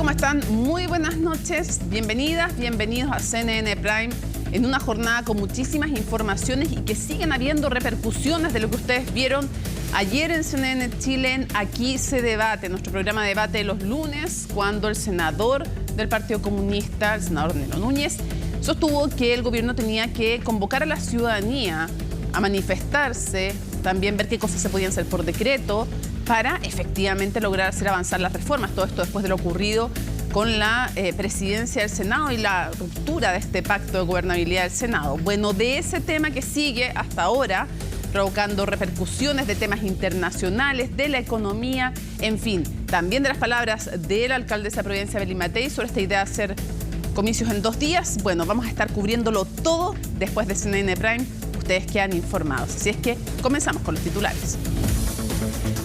¿Cómo están? Muy buenas noches. Bienvenidas, bienvenidos a CNN Prime en una jornada con muchísimas informaciones y que siguen habiendo repercusiones de lo que ustedes vieron ayer en CNN Chile en Aquí se debate, nuestro programa de debate de los lunes, cuando el senador del Partido Comunista, el senador Nelo Núñez, sostuvo que el gobierno tenía que convocar a la ciudadanía a manifestarse, también ver qué cosas se podían hacer por decreto para efectivamente lograr hacer avanzar las reformas. Todo esto después de lo ocurrido con la presidencia del Senado y la ruptura de este pacto de gobernabilidad del Senado. Bueno, de ese tema que sigue hasta ahora, provocando repercusiones de temas internacionales, de la economía, en fin, también de las palabras de la alcaldesa de Providencia, Belín Matei, sobre esta idea de hacer comicios en 2 días. Bueno, vamos a estar cubriéndolo todo después de CNN Prime. Ustedes quedan informados. Así es que comenzamos con los titulares.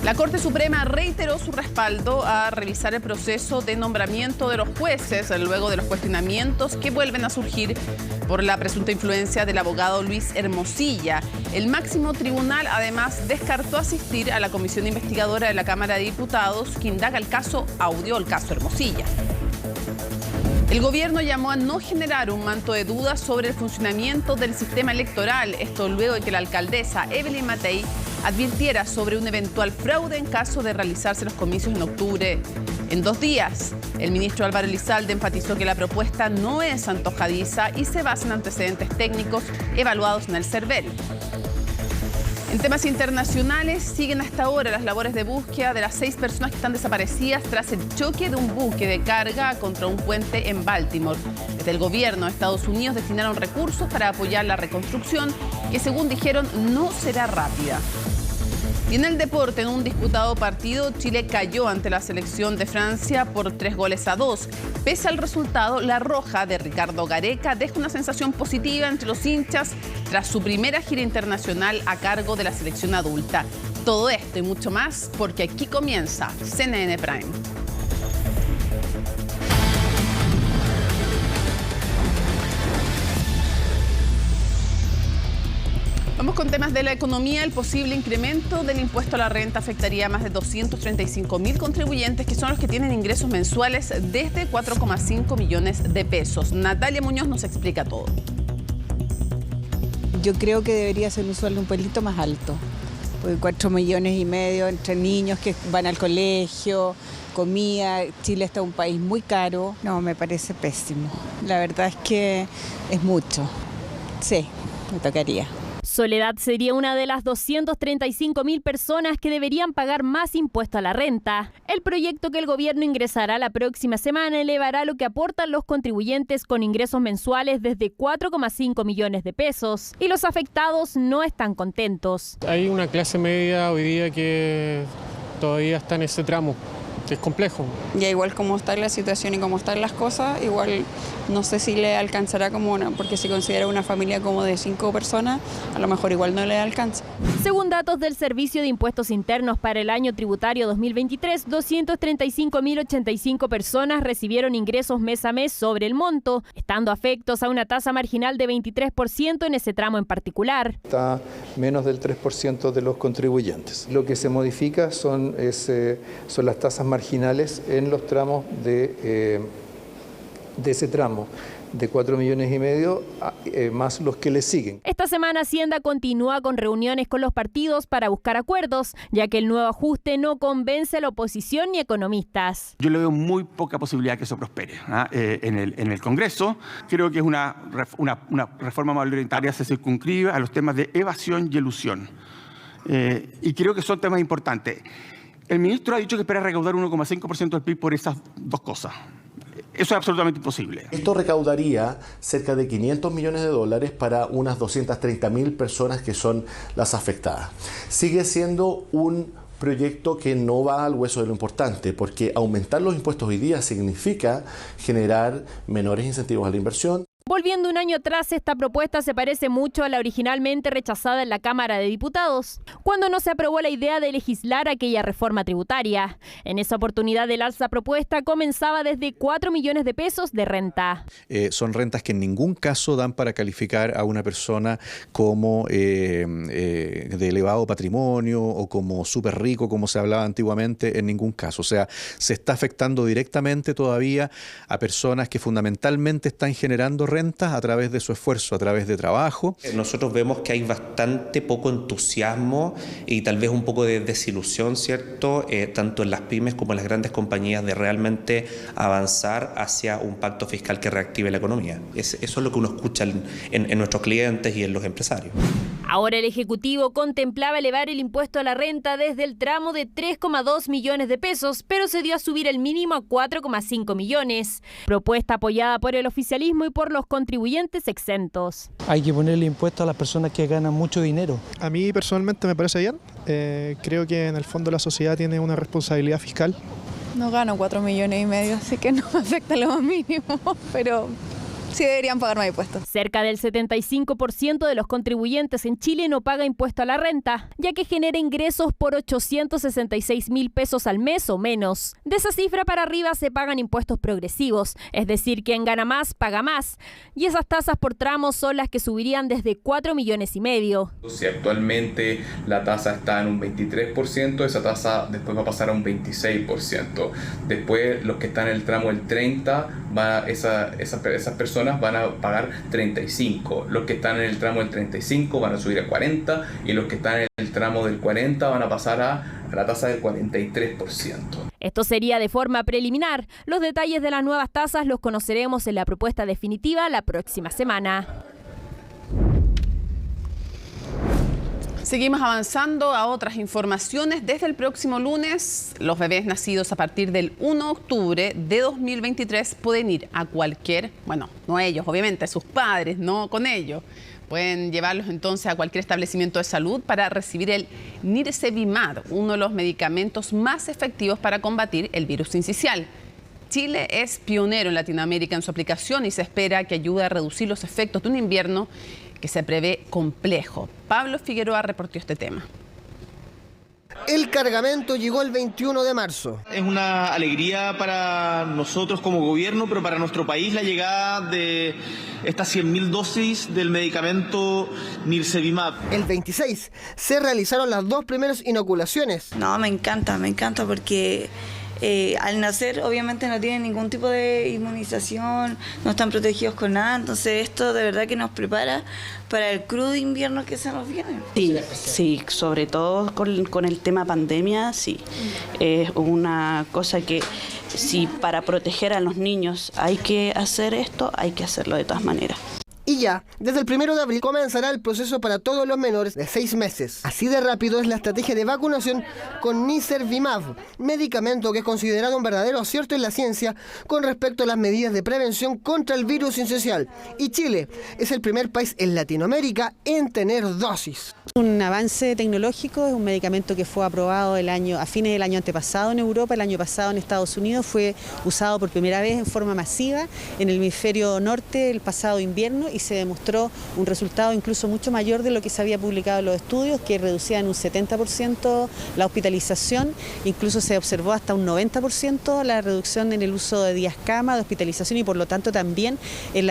La Corte Suprema reiteró su respaldo a revisar el proceso de nombramiento de los jueces luego de los cuestionamientos que vuelven a surgir por la presunta influencia del abogado Luis Hermosilla. El máximo tribunal además descartó asistir a la comisión investigadora de la Cámara de Diputados que indaga el caso Audio, el caso Hermosilla. El gobierno llamó a no generar un manto de dudas sobre el funcionamiento del sistema electoral. Esto luego de que la alcaldesa Belín Matei advirtiera sobre un eventual fraude en caso de realizarse los comicios en octubre en 2 días. El ministro Álvaro Elizalde enfatizó que la propuesta no es antojadiza y se basa en antecedentes técnicos evaluados en el CERVEL. En temas internacionales, siguen hasta ahora las labores de búsqueda de las 6 personas que están desaparecidas tras el choque de un buque de carga contra un puente en Baltimore. Desde el gobierno de Estados Unidos destinaron recursos para apoyar la reconstrucción, que según dijeron no será rápida. Y en el deporte, en un disputado partido, Chile cayó ante la selección de Francia por 3-2. Pese al resultado, la roja de Ricardo Gareca deja una sensación positiva entre los hinchas tras su primera gira internacional a cargo de la selección adulta. Todo esto y mucho más porque aquí comienza CNN Prime. Vamos con temas de la economía. El posible incremento del impuesto a la renta afectaría a más de 235.000 contribuyentes, que son los que tienen ingresos mensuales desde 4,5 millones de pesos. Natalia Muñoz nos explica todo. Yo creo que debería ser un sueldo un pelito más alto, porque 4,5 millones entre niños que van al colegio, comida. Chile está un país muy caro. No, me parece pésimo. La verdad es que es mucho. Sí, me tocaría. Soledad sería una de las 235.000 personas que deberían pagar más impuesto a la renta. El proyecto que el gobierno ingresará la próxima semana elevará lo que aportan los contribuyentes con ingresos mensuales desde 4,5 millones de pesos. Y los afectados no están contentos. Hay una clase media hoy día que todavía está en ese tramo. Es complejo. Ya igual como está la situación y cómo están las cosas, igual no sé si le alcanzará porque si considera una familia como de 5 personas, a lo mejor igual no le alcanza. Según datos del Servicio de Impuestos Internos para el año tributario 2023, 235.085 personas recibieron ingresos mes a mes sobre el monto, estando afectos a una tasa marginal de 23% en ese tramo en particular. Está menos del 3% de los contribuyentes. Lo que se modifica son las tasas marginales en los tramos de ese tramo de 4,5 millones más los que le siguen. Esta semana Hacienda continúa con reuniones con los partidos para buscar acuerdos, ya que el nuevo ajuste no convence a la oposición ni economistas. Yo le veo muy poca posibilidad que eso prospere en el Congreso. Creo que es una reforma mayoritaria, se circunscribe a los temas de evasión y elusión. Y creo que son temas importantes. El ministro ha dicho que espera recaudar 1,5% del PIB por esas 2 cosas. Eso es absolutamente imposible. Esto recaudaría cerca de $500 millones para unas 230.000 personas que son las afectadas. Sigue siendo un proyecto que no va al hueso de lo importante, porque aumentar los impuestos hoy día significa generar menores incentivos a la inversión. Volviendo un año atrás, esta propuesta se parece mucho a la originalmente rechazada en la Cámara de Diputados, cuando no se aprobó la idea de legislar aquella reforma tributaria. En esa oportunidad, el alza propuesta comenzaba desde 4 millones de pesos de renta. Son rentas que en ningún caso dan para calificar a una persona como de elevado patrimonio o como súper rico, como se hablaba antiguamente, en ningún caso. O sea, se está afectando directamente todavía a personas que fundamentalmente están generando rentas a través de su esfuerzo, a través de trabajo. Nosotros vemos que hay bastante poco entusiasmo y tal vez un poco de desilusión, ¿cierto? Tanto en las pymes como en las grandes compañías de realmente avanzar hacia un pacto fiscal que reactive la economía. Eso es lo que uno escucha en nuestros clientes y en los empresarios. Ahora el Ejecutivo contemplaba elevar el impuesto a la renta desde el tramo de 3,2 millones de pesos, pero se dio a subir el mínimo a 4,5 millones. Propuesta apoyada por el oficialismo y por los contribuyentes exentos. Hay que ponerle impuesto a las personas que ganan mucho dinero. A mí personalmente me parece bien. Creo que en el fondo la sociedad tiene una responsabilidad fiscal. No gano 4,5 millones, así que no me afecta lo más mínimo, pero sí deberían pagar más impuestos. Cerca del 75% de los contribuyentes en Chile no paga impuesto a la renta, ya que genera ingresos por 866.000 pesos al mes o menos. De esa cifra para arriba se pagan impuestos progresivos, es decir, quien gana más, paga más. Y esas tasas por tramos son las que subirían desde 4,5 millones. Si actualmente la tasa está en un 23%, esa tasa después va a pasar a un 26%. Después los que están en el tramo del 30%, esas personas van a pagar 35%. Los que están en el tramo del 35% van a subir a 40%, y los que están en el tramo del 40% van a pasar a la tasa del 43%. Esto sería de forma preliminar. Los detalles de las nuevas tasas los conoceremos en la propuesta definitiva la próxima semana. Seguimos avanzando a otras informaciones. Desde el próximo lunes, los bebés nacidos a partir del 1 de octubre de 2023 pueden ir a cualquier, bueno, no ellos, obviamente, sus padres, no con ellos. Pueden llevarlos entonces a cualquier establecimiento de salud para recibir el Nirsevimab, uno de los medicamentos más efectivos para combatir el virus sincicial. Chile es pionero en Latinoamérica en su aplicación y se espera que ayude a reducir los efectos de un invierno que se prevé complejo. Pablo Figueroa reportó este tema. El cargamento llegó el 21 de marzo. Es una alegría para nosotros como gobierno, pero para nuestro país la llegada de estas 100.000 dosis del medicamento Nirsevimab. El 26 se realizaron las 2 primeras inoculaciones. No, me encanta porque al nacer obviamente no tienen ningún tipo de inmunización, no están protegidos con nada, entonces esto de verdad que nos prepara para el crudo invierno que se nos viene. Sí, sobre todo con el tema pandemia, sí. Es una cosa que si para proteger a los niños hay que hacer esto, hay que hacerlo de todas maneras. Y ya, desde el 1 de abril comenzará el proceso para todos los menores de 6 meses. Así de rápido es la estrategia de vacunación con Nirsevimab, medicamento que es considerado un verdadero acierto en la ciencia con respecto a las medidas de prevención contra el virus sincicial. Y Chile es el primer país en Latinoamérica en tener dosis. Un avance tecnológico, es un medicamento que fue aprobado a fines del año antepasado en Europa, el año pasado en Estados Unidos, fue usado por primera vez en forma masiva en el hemisferio norte el pasado invierno y se demostró un resultado incluso mucho mayor de lo que se había publicado en los estudios, que reducía en un 70% la hospitalización, incluso se observó hasta un 90% la reducción en el uso de días cama, de hospitalización y por lo tanto también el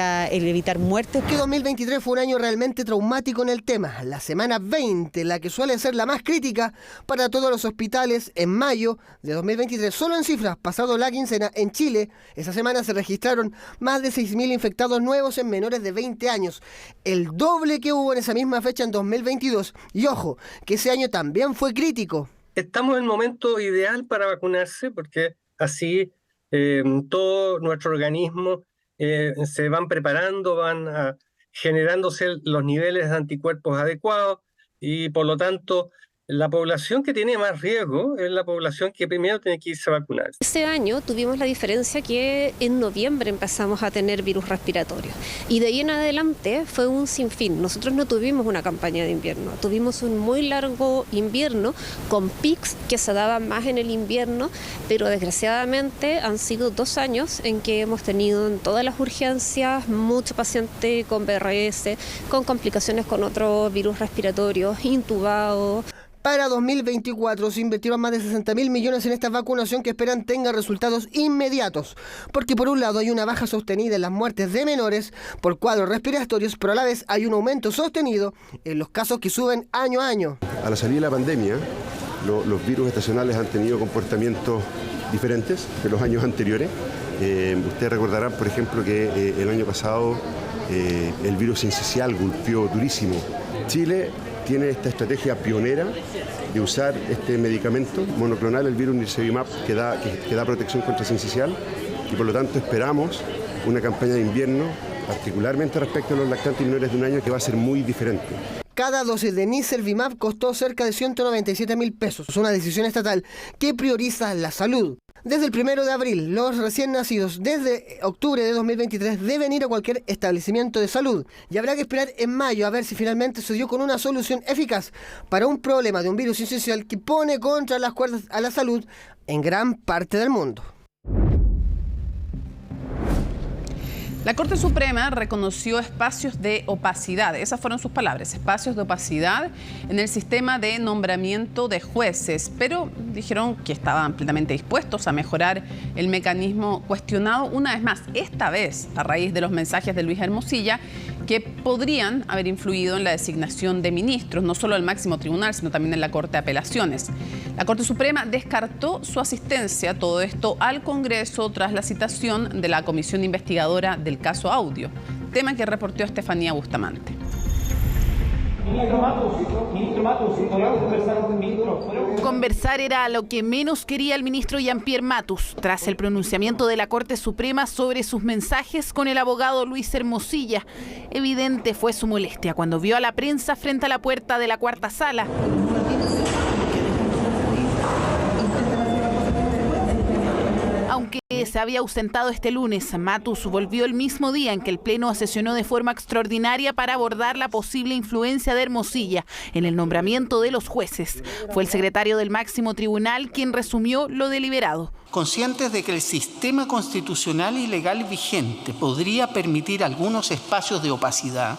evitar muertes. Que 2023 fue un año realmente traumático en el tema. La semana 20, la que suele ser la más crítica para todos los hospitales, en mayo de 2023, solo en cifras, pasado la quincena, en Chile, esa semana se registraron más de 6.000 infectados nuevos en menores de 20 años, el doble que hubo en esa misma fecha en 2022. Y ojo, que ese año también fue crítico. Estamos en el momento ideal para vacunarse porque así todo nuestro organismo se van preparando, generándose los niveles de anticuerpos adecuados y por lo tanto la población que tiene más riesgo es la población que primero tiene que irse a vacunar. Este año tuvimos la diferencia que en noviembre empezamos a tener virus respiratorio y de ahí en adelante fue un sinfín. Nosotros no tuvimos una campaña de invierno, tuvimos un muy largo invierno con pics que se daban más en el invierno, pero desgraciadamente han sido 2 años en que hemos tenido en todas las urgencias mucho paciente con BRS, con complicaciones con otros virus respiratorios, intubados. Para 2024 se invirtieron más de 60.000 millones en esta vacunación que esperan tenga resultados inmediatos, porque por un lado hay una baja sostenida en las muertes de menores por cuadros respiratorios, pero a la vez hay un aumento sostenido en los casos que suben año a año. A la salida de la pandemia, los virus estacionales han tenido comportamientos diferentes de los años anteriores. Ustedes recordarán, por ejemplo, que el año pasado el virus sincicial golpeó durísimo. Chile tiene esta estrategia pionera de usar este medicamento monoclonal, el virus nirsevimab, que da protección contra sincicial, y por lo tanto esperamos una campaña de invierno, particularmente respecto a los lactantes menores de 1 año, que va a ser muy diferente. Cada dosis de nirsevimab costó cerca de 197.000 pesos. Es una decisión estatal que prioriza la salud. Desde el 1 de abril, los recién nacidos desde octubre de 2023 deben ir a cualquier establecimiento de salud y habrá que esperar en mayo a ver si finalmente se dio con una solución eficaz para un problema de un virus sincicial que pone contra las cuerdas a la salud en gran parte del mundo. La Corte Suprema reconoció espacios de opacidad, esas fueron sus palabras, espacios de opacidad en el sistema de nombramiento de jueces, pero dijeron que estaban plenamente dispuestos a mejorar el mecanismo cuestionado una vez más, esta vez a raíz de los mensajes de Luis Hermosilla, que podrían haber influido en la designación de ministros, no solo del máximo tribunal, sino también en la Corte de Apelaciones. La Corte Suprema descartó su asistencia, todo esto al Congreso, tras la citación de la comisión investigadora del caso Audio, tema que reportó Estefanía Bustamante. Conversar era lo que menos quería el ministro Jean-Pierre Matus tras el pronunciamiento de la Corte Suprema sobre sus mensajes con el abogado Luis Hermosilla. Evidente fue su molestia cuando vio a la prensa frente a la puerta de la cuarta sala. Aunque se había ausentado este lunes, Matus volvió el mismo día en que el Pleno sesionó de forma extraordinaria para abordar la posible influencia de Hermosilla en el nombramiento de los jueces. Fue el secretario del máximo tribunal quien resumió lo deliberado. Conscientes de que el sistema constitucional y legal vigente podría permitir algunos espacios de opacidad,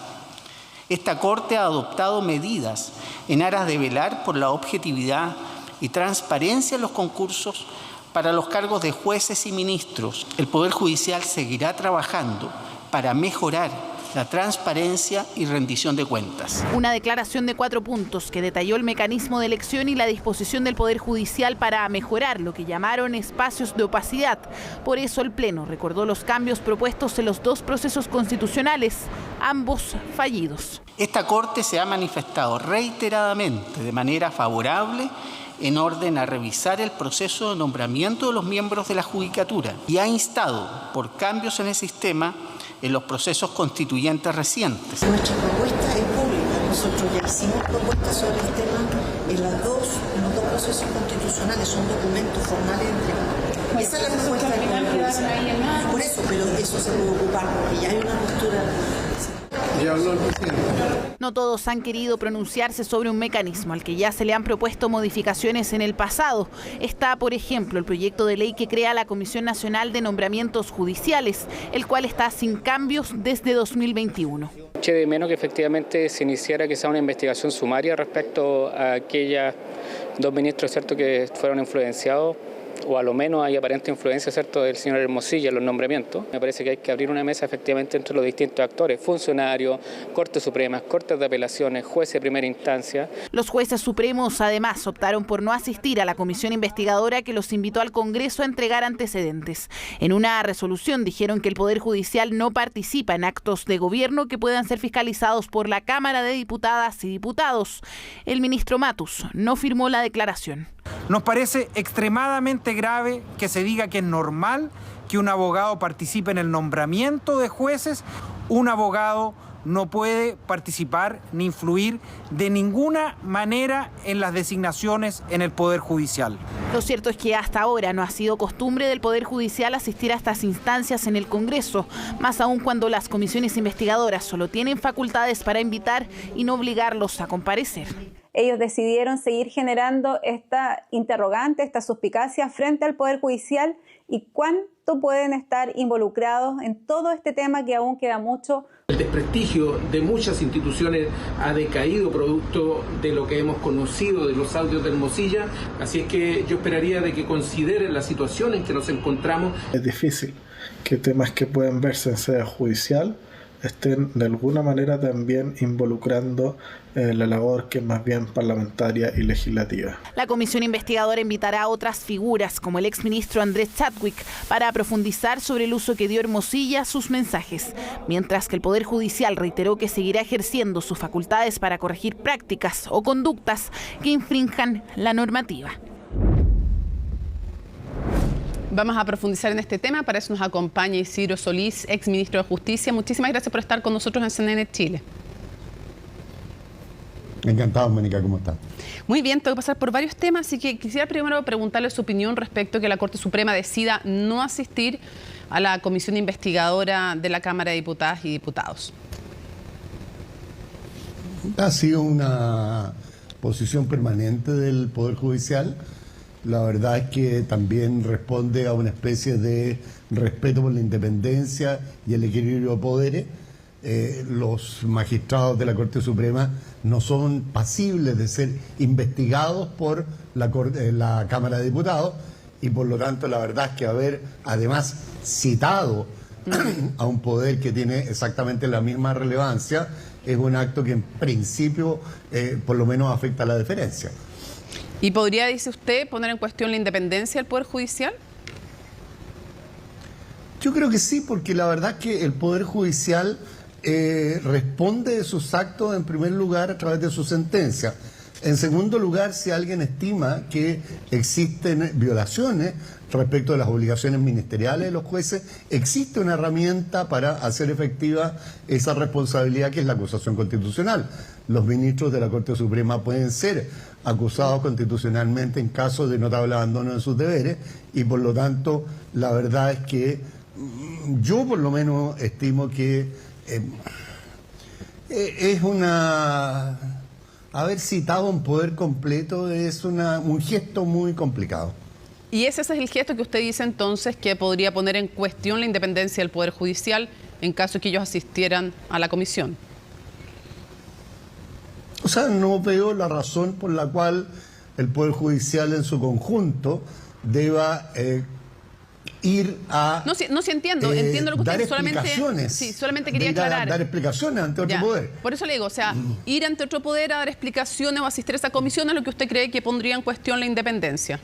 esta Corte ha adoptado medidas en aras de velar por la objetividad y transparencia en los concursos para los cargos de jueces y ministros. El Poder Judicial seguirá trabajando para mejorar la transparencia y rendición de cuentas. Una declaración de 4 puntos que detalló el mecanismo de elección y la disposición del Poder Judicial para mejorar lo que llamaron espacios de opacidad. Por eso el Pleno recordó los cambios propuestos en los 2 procesos constitucionales, ambos fallidos. Esta Corte se ha manifestado reiteradamente de manera favorable en orden a revisar el proceso de nombramiento de los miembros de la Judicatura y ha instado por cambios en el sistema en los procesos constituyentes recientes. Nuestra propuesta es pública. Nosotros ya hicimos propuestas sobre el tema en los dos procesos constitucionales, son documentos formales entregados. Esa es la propuesta de la Por eso, pero eso se puede ocupar porque ya hay una postura. No todos han querido pronunciarse sobre un mecanismo al que ya se le han propuesto modificaciones en el pasado. Está, por ejemplo, el proyecto de ley que crea la Comisión Nacional de Nombramientos Judiciales, el cual está sin cambios desde 2021. Eché de menos que efectivamente se iniciara quizá una investigación sumaria respecto a aquellos 2 ministros, ¿cierto?, que fueron influenciados, o a lo menos hay aparente influencia, ¿cierto?, del señor Hermosilla en los nombramientos. Me parece que hay que abrir una mesa efectivamente entre los distintos actores, funcionarios, Cortes Supremas, Cortes de Apelaciones, jueces de primera instancia. Los jueces supremos además optaron por no asistir a la comisión investigadora que los invitó al Congreso a entregar antecedentes. En una resolución dijeron que el Poder Judicial no participa en actos de gobierno que puedan ser fiscalizados por la Cámara de Diputadas y Diputados. El ministro Matus no firmó la declaración. Nos parece extremadamente grave que se diga que es normal que un abogado participe en el nombramiento de jueces. Un abogado no puede participar ni influir de ninguna manera en las designaciones en el Poder Judicial. Lo cierto es que hasta ahora no ha sido costumbre del Poder Judicial asistir a estas instancias en el Congreso, más aún cuando las comisiones investigadoras solo tienen facultades para invitar y no obligarlos a comparecer. Ellos decidieron seguir generando esta interrogante, esta suspicacia frente al Poder Judicial y cuánto pueden estar involucrados en todo este tema que aún queda mucho. El desprestigio de muchas instituciones ha decaído producto de lo que hemos conocido de los audios de Hermosilla, así es que yo esperaría de que consideren la situación en que nos encontramos. Es difícil que temas que pueden verse en sede judicial estén de alguna manera también involucrando la labor que es más bien parlamentaria y legislativa. La comisión investigadora invitará a otras figuras, como el exministro Andrés Chadwick, para profundizar sobre el uso que dio Hermosilla a sus mensajes, mientras que el Poder Judicial reiteró que seguirá ejerciendo sus facultades para corregir prácticas o conductas que infrinjan la normativa. Vamos a profundizar en este tema, para eso nos acompaña Isidro Solís, exministro de Justicia. Muchísimas gracias por estar con nosotros en CNN Chile. Encantado, Mónica, ¿cómo está? Muy bien, tengo que pasar por varios temas, así que quisiera primero preguntarle su opinión respecto a que la Corte Suprema decida no asistir a la comisión investigadora de la Cámara de Diputadas y Diputados. Ha sido una posición permanente del Poder Judicial. La verdad es que también responde a una especie de respeto por la independencia y el equilibrio de poderes. Los magistrados de la Corte Suprema no son pasibles de ser investigados por la Cámara de Diputados y por lo tanto la verdad es que haber además citado a un poder que tiene exactamente la misma relevancia es un acto que en principio por lo menos afecta a la deferencia. ¿Y podría, dice usted, poner en cuestión la independencia del Poder Judicial? Yo creo que sí, porque la verdad es que el Poder Judicial responde de sus actos en primer lugar a través de su sentencia. En segundo lugar, si alguien estima que existen violaciones respecto de las obligaciones ministeriales de los jueces, existe una herramienta para hacer efectiva esa responsabilidad que es la acusación constitucional. Los ministros de la Corte Suprema pueden ser acusados constitucionalmente en caso de notable abandono de sus deberes y por lo tanto la verdad es que yo por lo menos estimo que es una... haber citado un poder completo es un gesto muy complicado. ¿Y ese es el gesto que usted dice entonces que podría poner en cuestión la independencia del Poder Judicial en caso de que ellos asistieran a la comisión? O sea, no veo la razón por la cual el Poder Judicial en su conjunto deba ir a... No, sí entiendo lo que dar usted solamente quería aclarar. Dar explicaciones ante otro poder. Por eso le digo, o sea, ir ante otro poder a dar explicaciones o asistir a esa comisión es lo que usted cree que pondría en cuestión la independencia.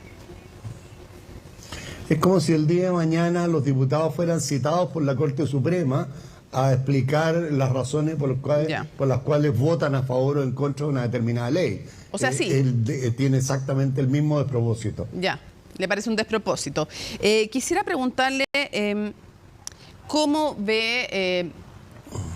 Es como si el día de mañana los diputados fueran citados por la Corte Suprema a explicar las razones por las cuales votan a favor o en contra de una determinada ley. O sea, sí. Tiene exactamente el mismo despropósito. Ya, le parece un despropósito. Quisiera preguntarle cómo ve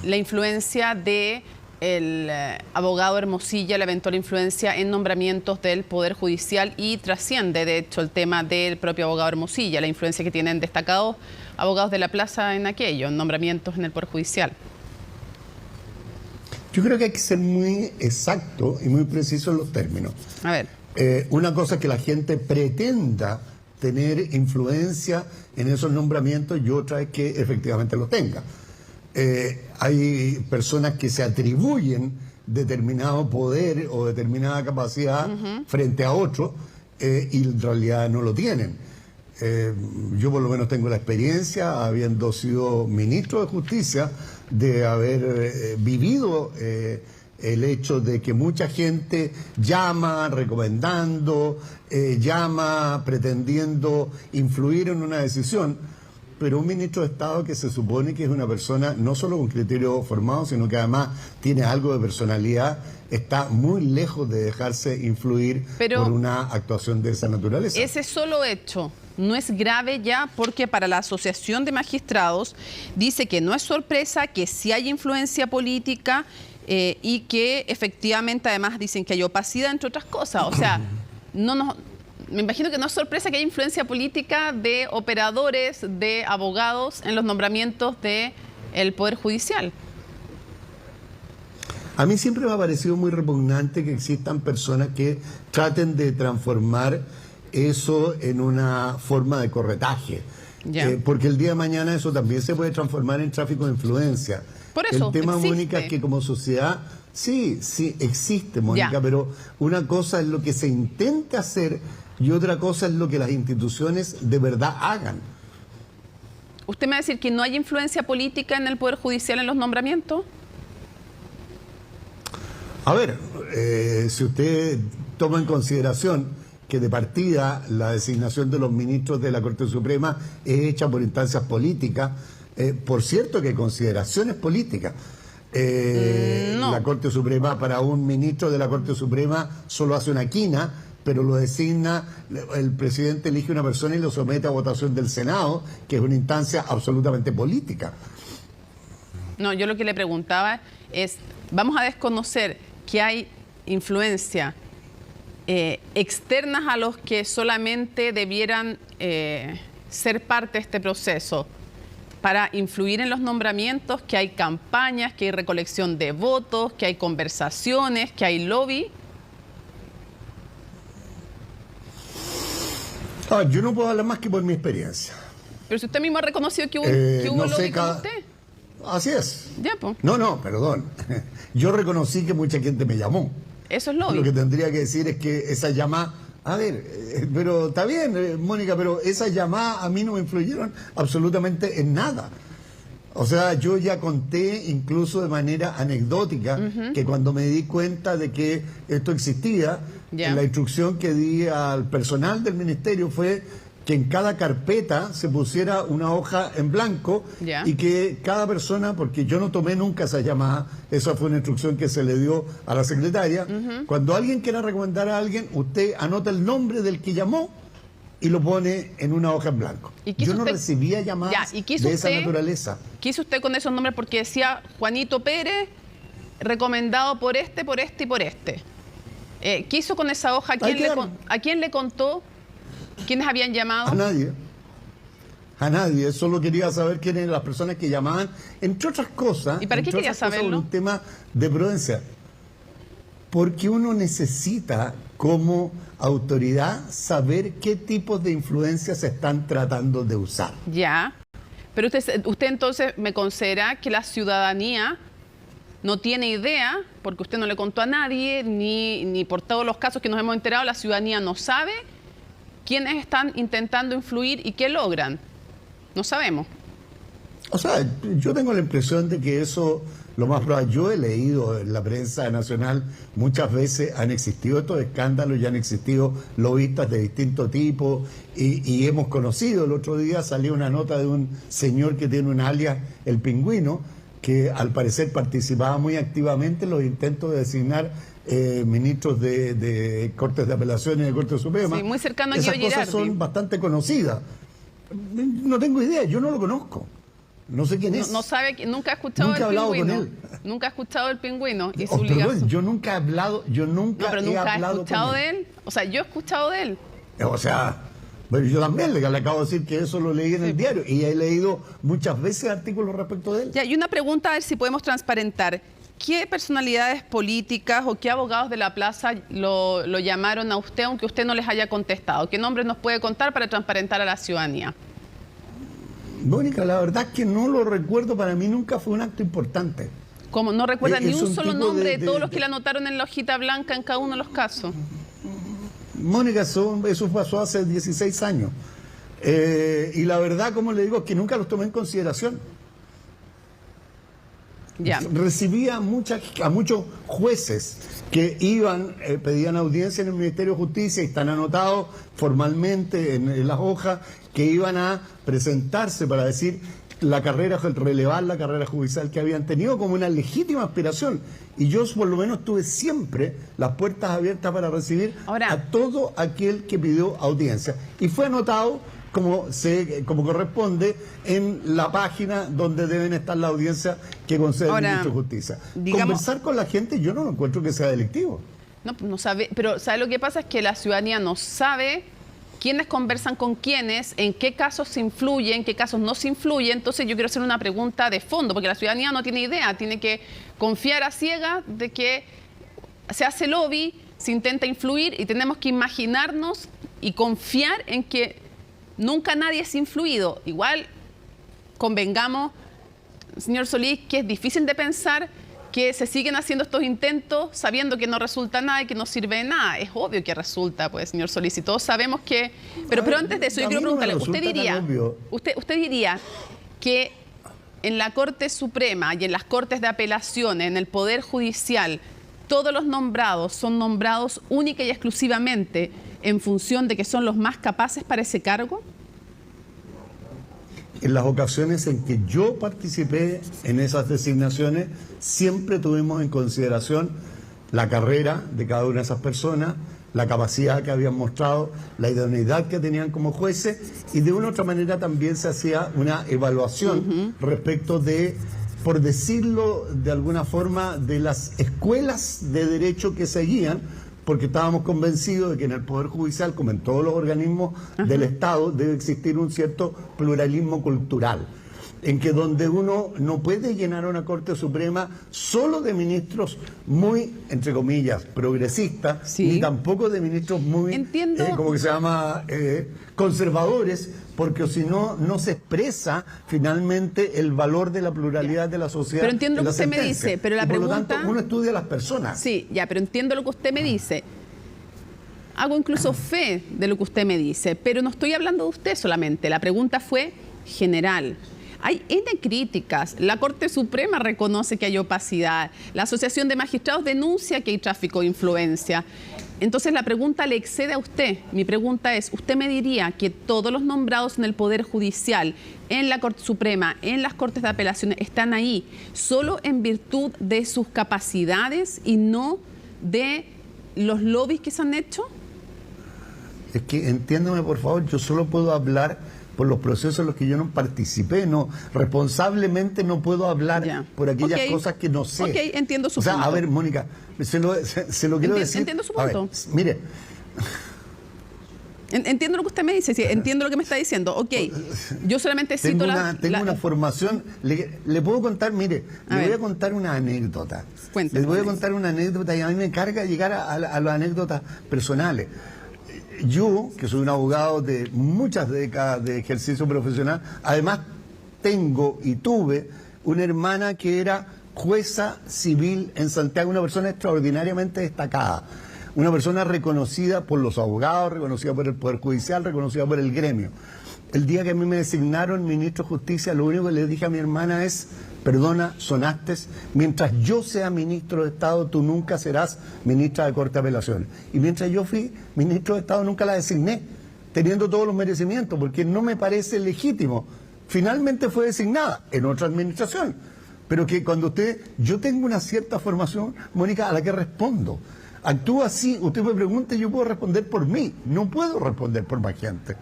la influencia de el abogado Hermosilla, la eventual influencia en nombramientos del Poder Judicial y trasciende, de hecho, el tema del propio abogado Hermosilla, la influencia que tienen destacados abogados de la plaza en aquello, en nombramientos en el Poder Judicial. Yo creo que hay que ser muy exacto y muy preciso en los términos. A ver. Una cosa es que la gente pretenda tener influencia en esos nombramientos y otra es que efectivamente lo tenga. Hay personas que se atribuyen determinado poder o determinada capacidad frente a otro y en realidad no lo tienen. Yo por lo menos tengo la experiencia, habiendo sido ministro de Justicia, de haber vivido el hecho de que mucha gente llama recomendando, llama pretendiendo influir en una decisión, pero un ministro de Estado que se supone que es una persona no solo con criterio formado, sino que además tiene algo de personalidad, está muy lejos de dejarse influir por una actuación de esa naturaleza. Ese solo hecho no es grave ya, porque para la Asociación de Magistrados dice que no es sorpresa, que sí hay influencia política y que efectivamente además dicen que hay opacidad, entre otras cosas. O sea, me imagino que no es sorpresa que haya influencia política de operadores, de abogados en los nombramientos del Poder Judicial. A mí siempre me ha parecido muy repugnante que existan personas que traten de transformar eso en una forma de corretaje. Porque el día de mañana eso también se puede transformar en tráfico de influencia. Por eso, el tema, existe. Mónica, es que como sociedad, sí existe, Mónica, pero una cosa es lo que se intenta hacer y otra cosa es lo que las instituciones de verdad hagan. ¿Usted me va a decir que no hay influencia política en el Poder Judicial en los nombramientos? A ver, si usted toma en consideración que de partida la designación de los ministros de la Corte Suprema es hecha por instancias políticas, por cierto que consideraciones políticas. La Corte Suprema, para un ministro de la Corte Suprema solo hace una quina, pero lo designa, el presidente elige una persona y lo somete a votación del Senado, que es una instancia absolutamente política. No, yo lo que le preguntaba es, vamos a desconocer que hay influencia externas a los que solamente debieran ser parte de este proceso para influir en los nombramientos, que hay campañas, que hay recolección de votos, que hay conversaciones, que hay lobby. Yo no puedo hablar más que por mi experiencia. Pero si usted mismo ha reconocido que hubo lobby con usted. Así es. Ya, pues. No, perdón. Yo reconocí que mucha gente me llamó. Eso es lobby. Lo que tendría que decir es que esa llamada... A ver, pero está bien, Mónica, pero esas llamadas a mí no me influyeron absolutamente en nada. O sea, yo ya conté, incluso de manera anecdótica, que cuando me di cuenta de que esto existía, la instrucción que di al personal del ministerio fue que en cada carpeta se pusiera una hoja en blanco y que cada persona, porque yo no tomé nunca esa llamada, esa fue una instrucción que se le dio a la secretaria, cuando alguien quiera recomendar a alguien, usted anota el nombre del que llamó y lo pone en una hoja en blanco. Yo no recibía llamadas de esa naturaleza. ¿Qué hizo usted con esos nombres? Porque decía Juanito Pérez, recomendado por este y por este. ¿Qué hizo con esa hoja? ¿A quién le contó? ¿Quiénes habían llamado? A nadie. A nadie. Solo quería saber quiénes eran las personas que llamaban, entre otras cosas. ¿Y para qué quería saberlo? Por un tema de prudencia. Porque uno necesita, como autoridad, saber qué tipos de influencias se están tratando de usar. Ya. Pero usted entonces me considera que la ciudadanía no tiene idea, porque usted no le contó a nadie, ni por todos los casos que nos hemos enterado, la ciudadanía no sabe quiénes están intentando influir y qué logran. No sabemos. O sea, yo tengo la impresión de que eso, lo más probable, yo he leído en la prensa nacional muchas veces, han existido estos escándalos y han existido lobistas de distinto tipo y hemos conocido, el otro día salió una nota de un señor que tiene un alias, El Pingüino, que al parecer participaba muy activamente en los intentos de designar ministros de Cortes de Apelaciones y de Corte Suprema. Sí, muy cercano a Esas Guido cosas Girardi. son bastante conocidas. No tengo idea, yo no lo conozco. No sé quién es. No sabe, nunca ha escuchado Nunca he hablado con él. Nunca ha escuchado del Pingüino y su Perdón, ligación. yo nunca he hablado, No, pero nunca he hablado escuchado con de él. O sea, yo he escuchado de él. O sea, pero yo también le acabo de decir que eso lo leí en el diario y he leído muchas veces artículos respecto de él. Ya, y una pregunta, a ver si podemos transparentar. ¿Qué personalidades políticas o qué abogados de la plaza lo llamaron a usted, aunque usted no les haya contestado? ¿Qué nombres nos puede contar para transparentar a la ciudadanía? Mónica, la verdad es que no lo recuerdo, para mí nunca fue un acto importante. ¿Cómo? ¿No recuerda ni un solo tipo nombre de todos los que le anotaron en la hojita blanca en cada uno de los casos? Mónica, eso pasó hace 16 años. Y la verdad, como le digo, es que nunca los tomé en consideración. recibía a muchos jueces que iban, pedían audiencia en el Ministerio de Justicia y están anotados formalmente en las hojas que iban a presentarse para decir relevar la carrera judicial que habían tenido como una legítima aspiración. Y yo por lo menos tuve siempre las puertas abiertas para recibir a todo aquel que pidió audiencia. Y fue anotado como corresponde en la página donde deben estar las audiencias que concede el Ministro de Justicia. Conversar con la gente yo no encuentro que sea delictivo. No sabe, pero ¿sabe lo que pasa? Es que la ciudadanía no sabe quiénes conversan con quiénes, en qué casos se influye, en qué casos no se influye. Entonces yo quiero hacer una pregunta de fondo, porque la ciudadanía no tiene idea, tiene que confiar a ciegas de que se hace lobby, se intenta influir y tenemos que imaginarnos y confiar en que nunca nadie es influido. Igual convengamos, señor Solís, que es difícil de pensar que se siguen haciendo estos intentos sabiendo que no resulta nada y que no sirve de nada. Es obvio que resulta, pues, señor Solís, y todos sabemos que... Pero antes de eso, yo quiero preguntarle, ¿usted diría que en la Corte Suprema y en las Cortes de Apelaciones, en el Poder Judicial, todos los nombrados son nombrados única y exclusivamente en función de que son los más capaces para ese cargo? En las ocasiones en que yo participé en esas designaciones, siempre tuvimos en consideración la carrera de cada una de esas personas, la capacidad que habían mostrado, la idoneidad que tenían como jueces, y de una u otra manera también se hacía una evaluación respecto de, por decirlo de alguna forma, de las escuelas de derecho que seguían, porque estábamos convencidos de que en el Poder Judicial, como en todos los organismos del Estado, debe existir un cierto pluralismo cultural, en que donde uno no puede llenar una Corte Suprema solo de ministros muy, entre comillas, progresistas, ni tampoco de ministros muy, como que se llama, conservadores, porque si no, no se expresa finalmente el valor de la pluralidad de la sociedad. Pero entiendo lo que usted me dice, pero la pregunta... Por lo tanto, uno estudia a las personas. Sí, pero entiendo lo que usted me dice. Hago incluso fe de lo que usted me dice, pero no estoy hablando de usted solamente. La pregunta fue general. Hay N críticas. La Corte Suprema reconoce que hay opacidad. La Asociación de Magistrados denuncia que hay tráfico de influencia. Entonces la pregunta le excede a usted. Mi pregunta es, ¿usted me diría que todos los nombrados en el Poder Judicial, en la Corte Suprema, en las Cortes de Apelaciones, están ahí solo en virtud de sus capacidades y no de los lobbies que se han hecho? Es que, entiéndame por favor, yo solo puedo hablar por los procesos en los que yo no participé, responsablemente no puedo hablar por aquellas cosas que no sé. Ok, entiendo su punto. A ver, Mónica, se lo quiero decir. Entiendo su punto. Ver, mire. Entiendo lo que usted me dice, sí, entiendo lo que me está diciendo. Ok, yo solamente cito tengo una formación. Le puedo contar, mire, le voy a contar una anécdota. Les voy a contar una anécdota y a mí me encarga llegar a las anécdotas personales. Yo, que soy un abogado de muchas décadas de ejercicio profesional, además tengo y tuve una hermana que era jueza civil en Santiago, una persona extraordinariamente destacada, una persona reconocida por los abogados, reconocida por el Poder Judicial, reconocida por el gremio. El día que a mí me designaron ministro de Justicia, lo único que le dije a mi hermana es: perdona, sonaste, mientras yo sea ministro de Estado, tú nunca serás ministra de Corte de Apelaciones. Y mientras yo fui ministro de Estado, nunca la designé, teniendo todos los merecimientos, porque no me parece legítimo. Finalmente fue designada en otra administración. Pero que cuando yo tengo una cierta formación, Mónica, a la que respondo. Actúo así, usted me pregunta y yo puedo responder por mí, no puedo responder por más gente.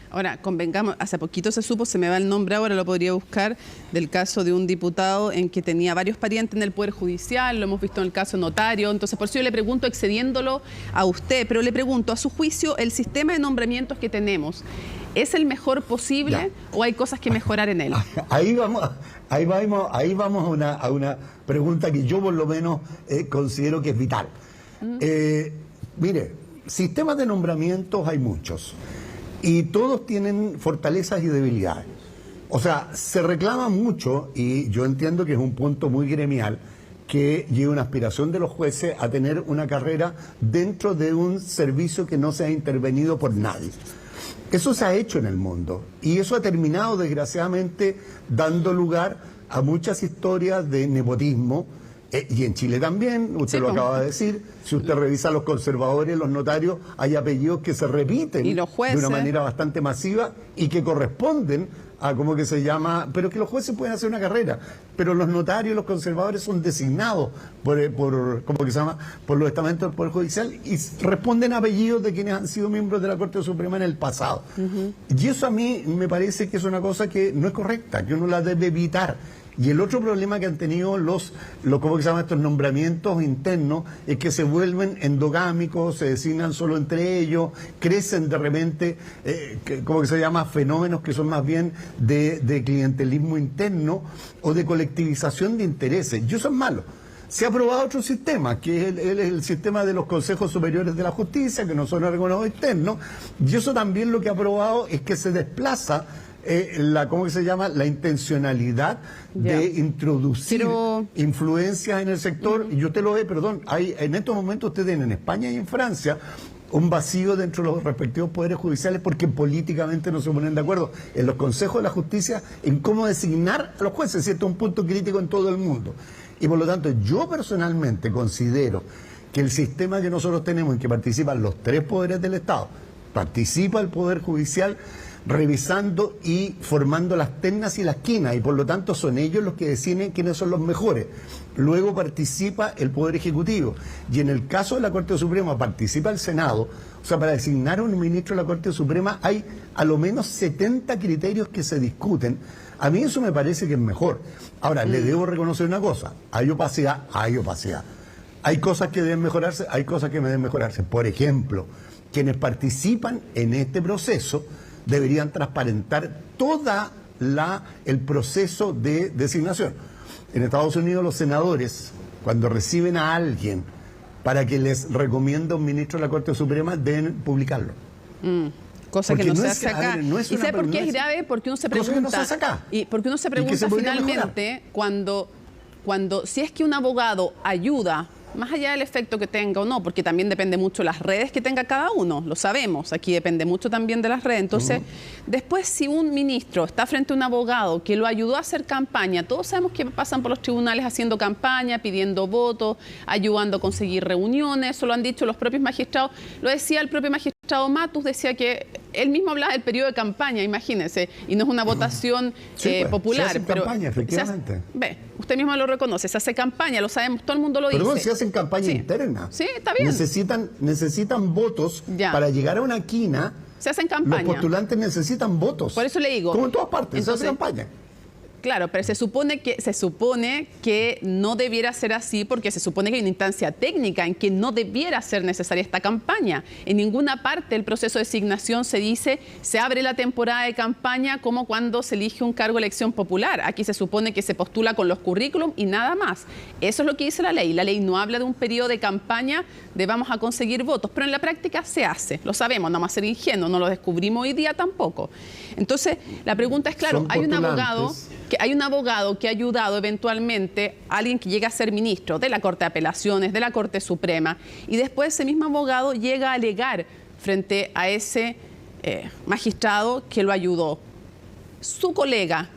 Ahora, convengamos, hace poquito se supo, se me va el nombre ahora, lo podría buscar, del caso de un diputado en que tenía varios parientes en el Poder Judicial, lo hemos visto en el caso notario, entonces por eso yo le pregunto, excediéndolo a usted, pero le pregunto, a su juicio, ¿el sistema de nombramientos que tenemos es el mejor posible o hay cosas que mejorar en él? Ahí vamos a una pregunta que yo por lo menos considero que es vital. Mire, sistemas de nombramientos hay muchos. Y todos tienen fortalezas y debilidades. O sea, se reclama mucho, y yo entiendo que es un punto muy gremial, que lleve una aspiración de los jueces a tener una carrera dentro de un servicio que no sea intervenido por nadie. Eso se ha hecho en el mundo, y eso ha terminado, desgraciadamente, dando lugar a muchas historias de nepotismo, y en Chile también, usted lo acaba de decir, si usted revisa los conservadores, los notarios, hay apellidos que se repiten y los jueces, de una manera bastante masiva y que corresponden a ¿cómo que se llama? Pero que los jueces pueden hacer una carrera, pero los notarios, los conservadores son designados ¿cómo que se llama? Por los estamentos del Poder Judicial y responden a apellidos de quienes han sido miembros de la Corte Suprema en el pasado. Y eso a mí me parece que es una cosa que no es correcta, que uno la debe evitar. Y el otro problema que han tenido ¿cómo que se llama? Estos nombramientos internos es que se vuelven endogámicos, se designan solo entre ellos, crecen de repente, ¿cómo que se llama? Fenómenos que son más bien de clientelismo interno o de colectivización de intereses. Y eso es malo. Se ha aprobado otro sistema, que es el sistema de los consejos superiores de la justicia, que no son órganos externos, y eso también lo que ha aprobado es que se desplaza ¿cómo que se llama? La intencionalidad de introducir influencias en el sector. Y yo te lo en estos momentos ustedes tienen en España y en Francia un vacío dentro de los respectivos poderes judiciales porque políticamente no se ponen de acuerdo en los consejos de la justicia en cómo designar a los jueces. Esto es un punto crítico en todo el mundo. Y por lo tanto, yo personalmente considero que el sistema que nosotros tenemos en que participan los tres poderes del Estado, participa el Poder Judicial revisando y formando las ternas y las quinas, y por lo tanto son ellos los que deciden quiénes son los mejores. Luego participa el Poder Ejecutivo, y en el caso de la Corte Suprema participa el Senado. O sea, para designar a un ministro de la Corte Suprema hay a lo menos 70 criterios que se discuten. A mí eso me parece que es mejor. Ahora, le debo reconocer una cosa, hay opacidad. Hay cosas que deben mejorarse, hay cosas que deben mejorarse. Por ejemplo, quienes participan en este proceso deberían transparentar el proceso de designación. En Estados Unidos los senadores, cuando reciben a alguien para que les recomienda un ministro de la Corte Suprema, deben publicarlo. Cosa que no se hace acá. ¿Y sabe por qué es grave? Porque uno se pregunta, porque uno se pregunta finalmente cuando si es que un abogado ayuda, más allá del efecto que tenga o no, porque también depende mucho de las redes que tenga cada uno, lo sabemos, aquí depende mucho también de las redes. Entonces, después si un ministro está frente a un abogado que lo ayudó a hacer campaña, todos sabemos que pasan por los tribunales haciendo campaña, pidiendo votos, ayudando a conseguir reuniones, eso lo han dicho los propios magistrados, lo decía el propio magistrado Matus, decía que él mismo hablaba del periodo de campaña, imagínense, y no es una votación popular. Se hace campaña, efectivamente. Usted mismo lo reconoce, se hace campaña, lo sabemos, todo el mundo lo dice. Perdón, se hacen campaña interna. Sí, está bien. Necesitan votos para llegar a una quina. Se hacen campaña. Los postulantes necesitan votos. Por eso le digo. Como en todas partes, entonces, se hace campaña. Claro, pero se supone que no debiera ser así porque se supone que hay una instancia técnica en que no debiera ser necesaria esta campaña. En ninguna parte del proceso de designación se dice se abre la temporada de campaña como cuando se elige un cargo de elección popular. Aquí se supone que se postula con los currículum y nada más. Eso es lo que dice la ley. La ley no habla de un periodo de campaña de vamos a conseguir votos, pero en la práctica se hace. Lo sabemos, no vamos a ser ingenuos, no lo descubrimos hoy día tampoco. Entonces, la pregunta es, claro, hay un abogado que ha ayudado eventualmente a alguien que llega a ser ministro de la Corte de Apelaciones, de la Corte Suprema, y después ese mismo abogado llega a alegar frente a ese magistrado que lo ayudó. Su colega,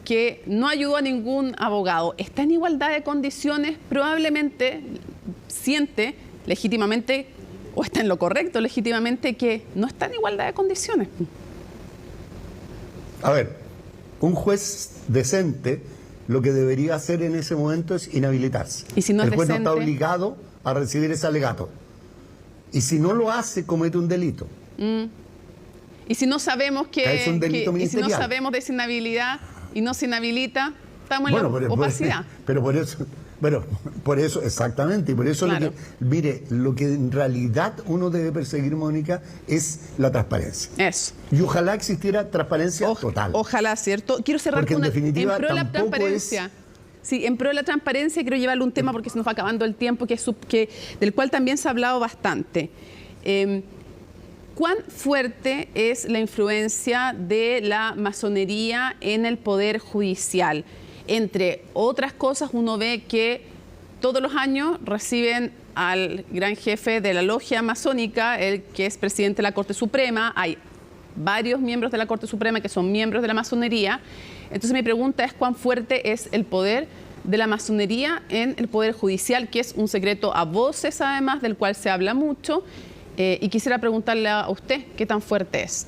que no ayudó a ningún abogado, está en igualdad de condiciones, probablemente siente legítimamente, o está en lo correcto legítimamente, que no está en igualdad de condiciones. A ver, un juez decente lo que debería hacer en ese momento es inhabilitarse. ¿Y si no el es juez decente? No está obligado a recibir ese alegato. Y si no lo hace, comete un delito. Y si no sabemos es un delito y si no ministerial. sabemos de esa inhabilidad y no se inhabilita, estamos en la opacidad. Pero por eso, exactamente, y por eso claro. lo que en realidad uno debe perseguir, Mónica, es la transparencia. Eso. Y ojalá existiera transparencia total. Ojalá, ¿cierto? Quiero cerrar porque con en definitiva, en pro de la transparencia. Sí, en pro de la transparencia quiero llevarle un tema porque se nos va acabando el tiempo, del cual también se ha hablado bastante. ¿Cuán fuerte es la influencia de la masonería en el Poder Judicial? Entre otras cosas, uno ve que todos los años reciben al gran jefe de la logia masónica, el que es presidente de la Corte Suprema. Hay varios miembros de la Corte Suprema que son miembros de la masonería. Entonces mi pregunta es cuán fuerte es el poder de la masonería en el Poder Judicial, que es un secreto a voces además, del cual se habla mucho. Y quisiera preguntarle a usted, ¿qué tan fuerte es?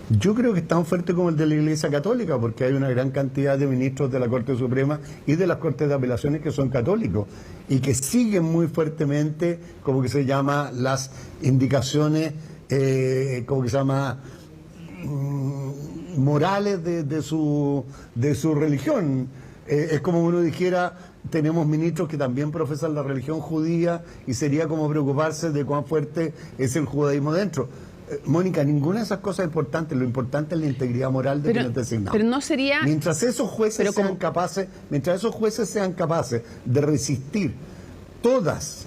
Yo creo que es tan fuerte como el de la Iglesia Católica, porque hay una gran cantidad de ministros de la Corte Suprema y de las Cortes de Apelaciones que son católicos y que siguen muy fuertemente, como que se llama, las indicaciones, como que se llama, morales de su religión. Es como uno dijera, tenemos ministros que también profesan la religión judía y sería como preocuparse de cuán fuerte es el judaísmo dentro. Mónica, ninguna de esas cosas es importante. Lo importante es la integridad moral de quienes designamos. Pero no sería... Mientras esos jueces sean capaces de resistir todas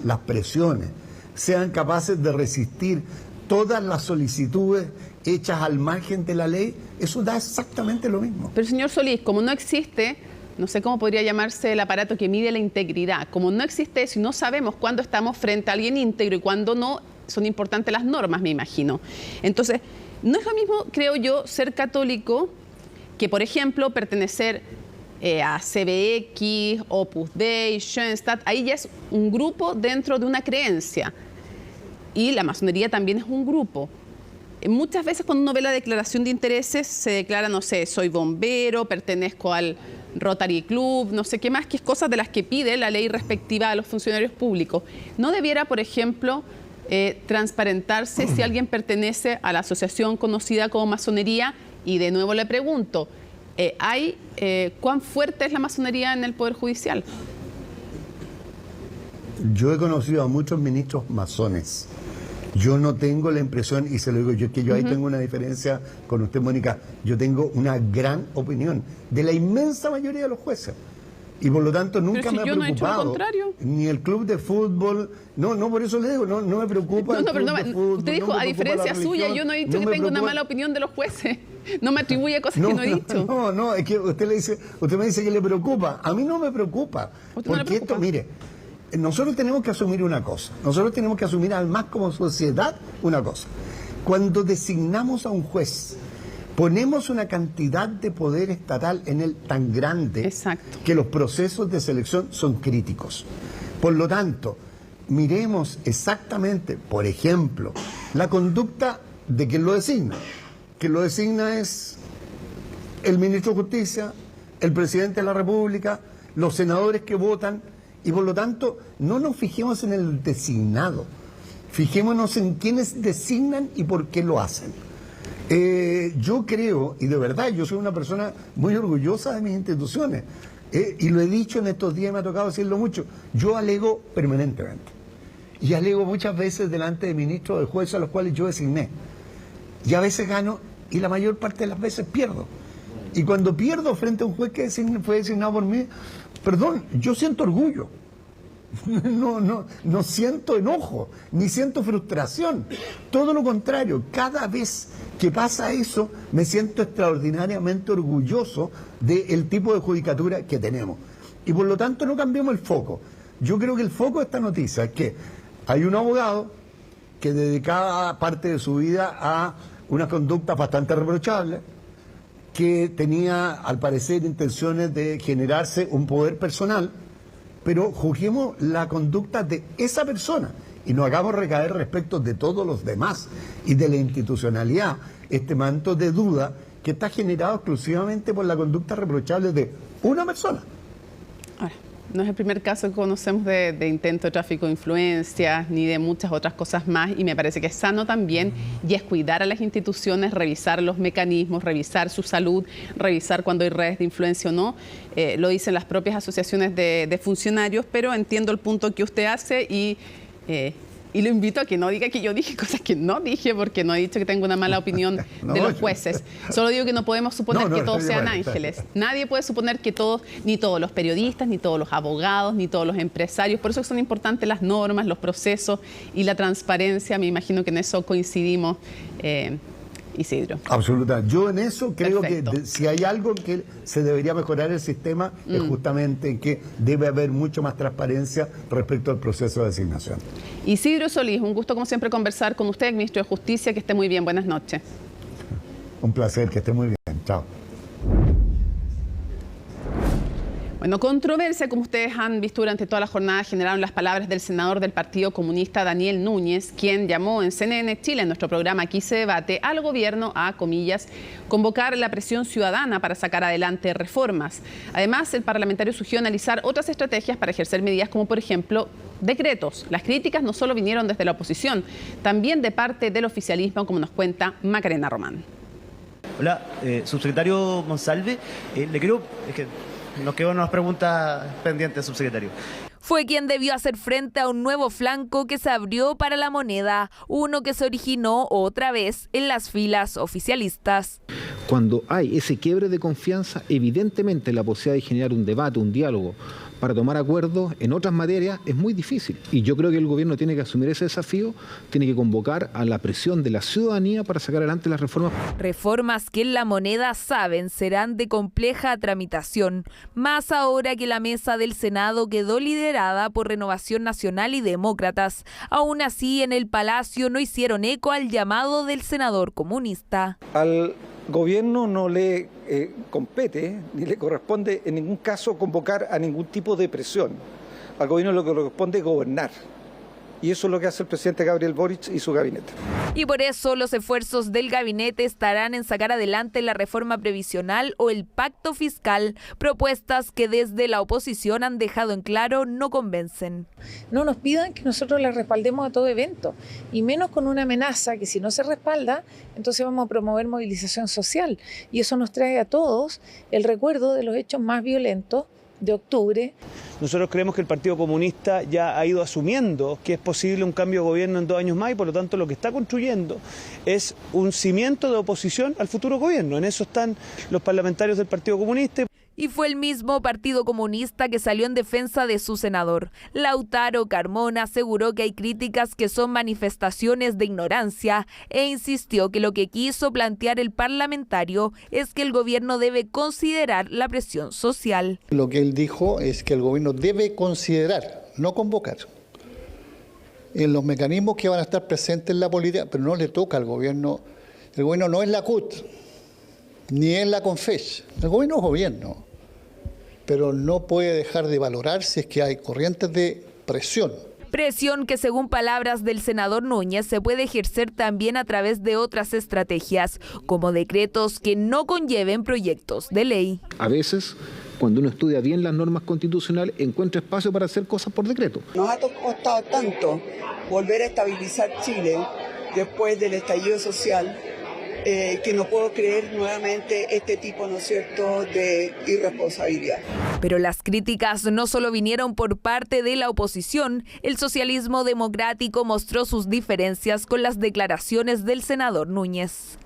las presiones, sean capaces de resistir todas las solicitudes hechas al margen de la ley, eso da exactamente lo mismo. Pero señor Solís, como no existe, no sé cómo podría llamarse el aparato que mide la integridad, como no existe eso y no sabemos cuándo estamos frente a alguien íntegro y cuándo no, son importantes las normas, me imagino. Entonces, no es lo mismo, creo yo, ser católico que, por ejemplo, pertenecer a CBX, Opus Dei, Schoenstatt. Ahí ya es un grupo dentro de una creencia. Y la masonería también es un grupo. Muchas veces cuando uno ve la declaración de intereses, se declara, no sé, soy bombero, pertenezco al Rotary Club, no sé qué más, que es cosas de las que pide la ley respectiva a los funcionarios públicos. ¿No debiera, por ejemplo, transparentarse si alguien pertenece a la asociación conocida como masonería? Y de nuevo le pregunto, ¿cuán fuerte es la masonería en el Poder Judicial? Yo he conocido a muchos ministros masones. Yo no tengo la impresión, y se lo digo yo, que yo ahí tengo una diferencia con usted, Mónica. Yo tengo una gran opinión de la inmensa mayoría de los jueces. Y por lo tanto nunca me ha preocupado. Ni el club de fútbol. No, por eso le digo, no me preocupa. Usted dijo, a diferencia suya, yo no he dicho que tengo una mala opinión de los jueces. No me atribuye cosas que no he dicho. No, es que usted me dice que le preocupa. A mí no me preocupa. Porque esto, mire, nosotros tenemos que asumir una cosa. Nosotros tenemos que asumir además como sociedad una cosa. Cuando designamos a un juez, ponemos una cantidad de poder estatal en él tan grande que los procesos de selección son críticos. Por lo tanto, miremos exactamente, por ejemplo, la conducta de quien lo designa. Quien lo designa es el ministro de Justicia, el presidente de la República, los senadores que votan, y por lo tanto no nos fijemos en el designado, fijémonos en quienes designan y por qué lo hacen. Yo creo, y de verdad, yo soy una persona muy orgullosa de mis instituciones, y lo he dicho en estos días, me ha tocado decirlo mucho, yo alego permanentemente, y alego muchas veces delante de ministros, de jueces a los cuales yo designé, y a veces gano, y la mayor parte de las veces pierdo. Y cuando pierdo frente a un juez que fue designado por mí, perdón, yo siento orgullo. No siento enojo, ni siento frustración. Todo lo contrario, cada vez que pasa eso, me siento extraordinariamente orgulloso del tipo de judicatura que tenemos. Y por lo tanto no cambiemos el foco. Yo creo que el foco de esta noticia es que hay un abogado que dedicaba parte de su vida a una conducta bastante reprochable, que tenía, al parecer, intenciones de generarse un poder personal, pero juzguemos la conducta de esa persona y no hagamos recaer respecto de todos los demás y de la institucionalidad este manto de duda que está generado exclusivamente por la conducta reprochable de una persona. Ahora, no es el primer caso que conocemos de intento de tráfico de influencias ni de muchas otras cosas más, y me parece que es sano también y es cuidar a las instituciones, revisar los mecanismos, revisar su salud, revisar cuando hay redes de influencia o no. Lo dicen las propias asociaciones de funcionarios, pero entiendo el punto que usted hace y lo invito a que no diga que yo dije cosas que no dije, porque no he dicho que tengo una mala opinión de los jueces. Solo digo que no podemos suponer que todos sean ángeles. Nadie puede suponer que todos, ni todos los periodistas, ni todos los abogados, ni todos los empresarios. Por eso son importantes las normas, los procesos y la transparencia. Me imagino que en eso coincidimos. Isidro. Absolutamente. Yo en eso creo que si hay algo que se debería mejorar el sistema es justamente en que debe haber mucho más transparencia respecto al proceso de designación. Isidro Solís, un gusto como siempre conversar con usted, ministro de Justicia, que esté muy bien. Buenas noches. Un placer, que esté muy bien. Chao. Bueno, controversia, como ustedes han visto durante toda la jornada, generaron las palabras del senador del Partido Comunista, Daniel Núñez, quien llamó en CNN Chile, en nuestro programa Aquí se debate, al gobierno a, comillas, convocar la presión ciudadana para sacar adelante reformas. Además, el parlamentario sugirió analizar otras estrategias para ejercer medidas como, por ejemplo, decretos. Las críticas no solo vinieron desde la oposición, también de parte del oficialismo, como nos cuenta Macarena Román. Hola, subsecretario Monsalve, le quiero... Nos quedan unas preguntas pendientes, subsecretario. Fue quien debió hacer frente a un nuevo flanco que se abrió para la moneda, uno que se originó otra vez en las filas oficialistas. Cuando hay ese quiebre de confianza, evidentemente la posibilidad de generar un debate, un diálogo para tomar acuerdos en otras materias es muy difícil. Y yo creo que el gobierno tiene que asumir ese desafío, tiene que convocar a la presión de la ciudadanía para sacar adelante las reformas. Reformas que en la moneda saben serán de compleja tramitación, más ahora que la mesa del Senado quedó liderada por Renovación Nacional y Demócratas. Aún así, en el Palacio no hicieron eco al llamado del senador comunista. Al gobierno no le compete ni le corresponde en ningún caso convocar a ningún tipo de presión. Al gobierno lo que le corresponde es gobernar. Y eso es lo que hace el presidente Gabriel Boric y su gabinete. Y por eso los esfuerzos del gabinete estarán en sacar adelante la reforma previsional o el pacto fiscal, propuestas que desde la oposición han dejado en claro no convencen. No nos pidan que nosotros les respaldemos a todo evento, y menos con una amenaza que si no se respalda, entonces vamos a promover movilización social. Y eso nos trae a todos el recuerdo de los hechos más violentos de octubre. Nosotros creemos que el Partido Comunista ya ha ido asumiendo que es posible un cambio de gobierno en 2 años más y por lo tanto lo que está construyendo es un cimiento de oposición al futuro gobierno. En eso están los parlamentarios del Partido Comunista. Y fue el mismo Partido Comunista que salió en defensa de su senador. Lautaro Carmona aseguró que hay críticas que son manifestaciones de ignorancia e insistió que lo que quiso plantear el parlamentario es que el gobierno debe considerar la presión social. Lo que él dijo es que el gobierno debe considerar, no convocar, en los mecanismos que van a estar presentes en la política, pero no le toca al gobierno. El gobierno no es la CUT, ni es la CONFES. El gobierno es gobierno, pero no puede dejar de valorar si es que hay corrientes de presión. Presión que, según palabras del senador Núñez, se puede ejercer también a través de otras estrategias, como decretos que no conlleven proyectos de ley. A veces, cuando uno estudia bien las normas constitucionales, encuentra espacio para hacer cosas por decreto. Nos ha costado tanto volver a estabilizar Chile después del estallido social, que no puedo creer nuevamente este tipo, ¿no es cierto?, de irresponsabilidad. Pero las críticas no solo vinieron por parte de la oposición. El socialismo democrático mostró sus diferencias con las declaraciones del senador Núñez.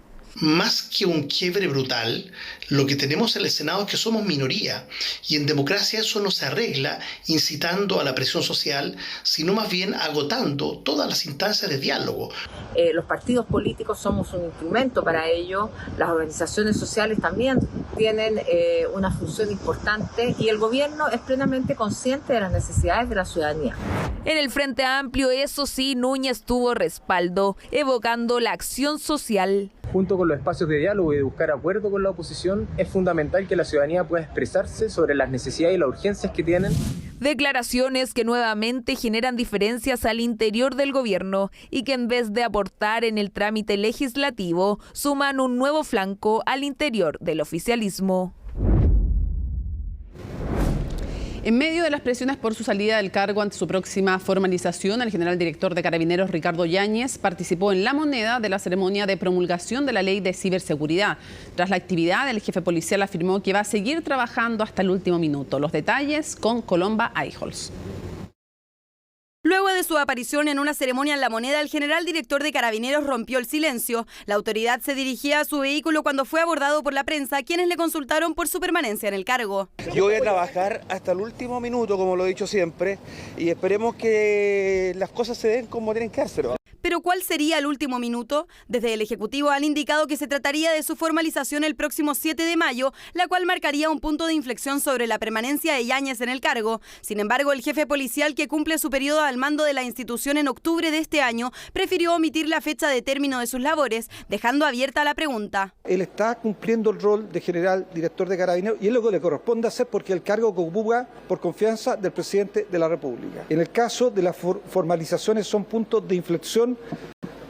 Más que un quiebre brutal, lo que tenemos en el Senado es que somos minoría y en democracia eso no se arregla incitando a la presión social, sino más bien agotando todas las instancias de diálogo. Los partidos políticos somos un instrumento para ello, las organizaciones sociales también tienen una función importante y el gobierno es plenamente consciente de las necesidades de la ciudadanía. En el Frente Amplio, eso sí, Núñez tuvo respaldo, evocando la acción social. Junto con los espacios de diálogo y de buscar acuerdo con la oposición, es fundamental que la ciudadanía pueda expresarse sobre las necesidades y las urgencias que tienen. Declaraciones que nuevamente generan diferencias al interior del gobierno y que en vez de aportar en el trámite legislativo, suman un nuevo flanco al interior del oficialismo. En medio de las presiones por su salida del cargo ante su próxima formalización, el general director de Carabineros, Ricardo Yáñez, participó en La Moneda de la ceremonia de promulgación de la Ley de Ciberseguridad. Tras la actividad, el jefe policial afirmó que va a seguir trabajando hasta el último minuto. Los detalles con Colomba Eijols. Luego de su aparición en una ceremonia en La Moneda, el general director de Carabineros rompió el silencio. La autoridad se dirigía a su vehículo cuando fue abordado por la prensa, quienes le consultaron por su permanencia en el cargo. Yo voy a trabajar hasta el último minuto, como lo he dicho siempre, y esperemos que las cosas se den como tienen que hacerlo. Pero ¿cuál sería el último minuto? Desde el Ejecutivo han indicado que se trataría de su formalización el próximo 7 de mayo, la cual marcaría un punto de inflexión sobre la permanencia de Yáñez en el cargo. Sin embargo, el jefe policial, que cumple su periodo al mando de la institución en octubre de este año, prefirió omitir la fecha de término de sus labores, dejando abierta la pregunta. Él está cumpliendo el rol de general director de Carabineros y es lo que le corresponde hacer porque el cargo que ocupa por confianza del presidente de la República. En el caso de las formalizaciones son puntos de inflexión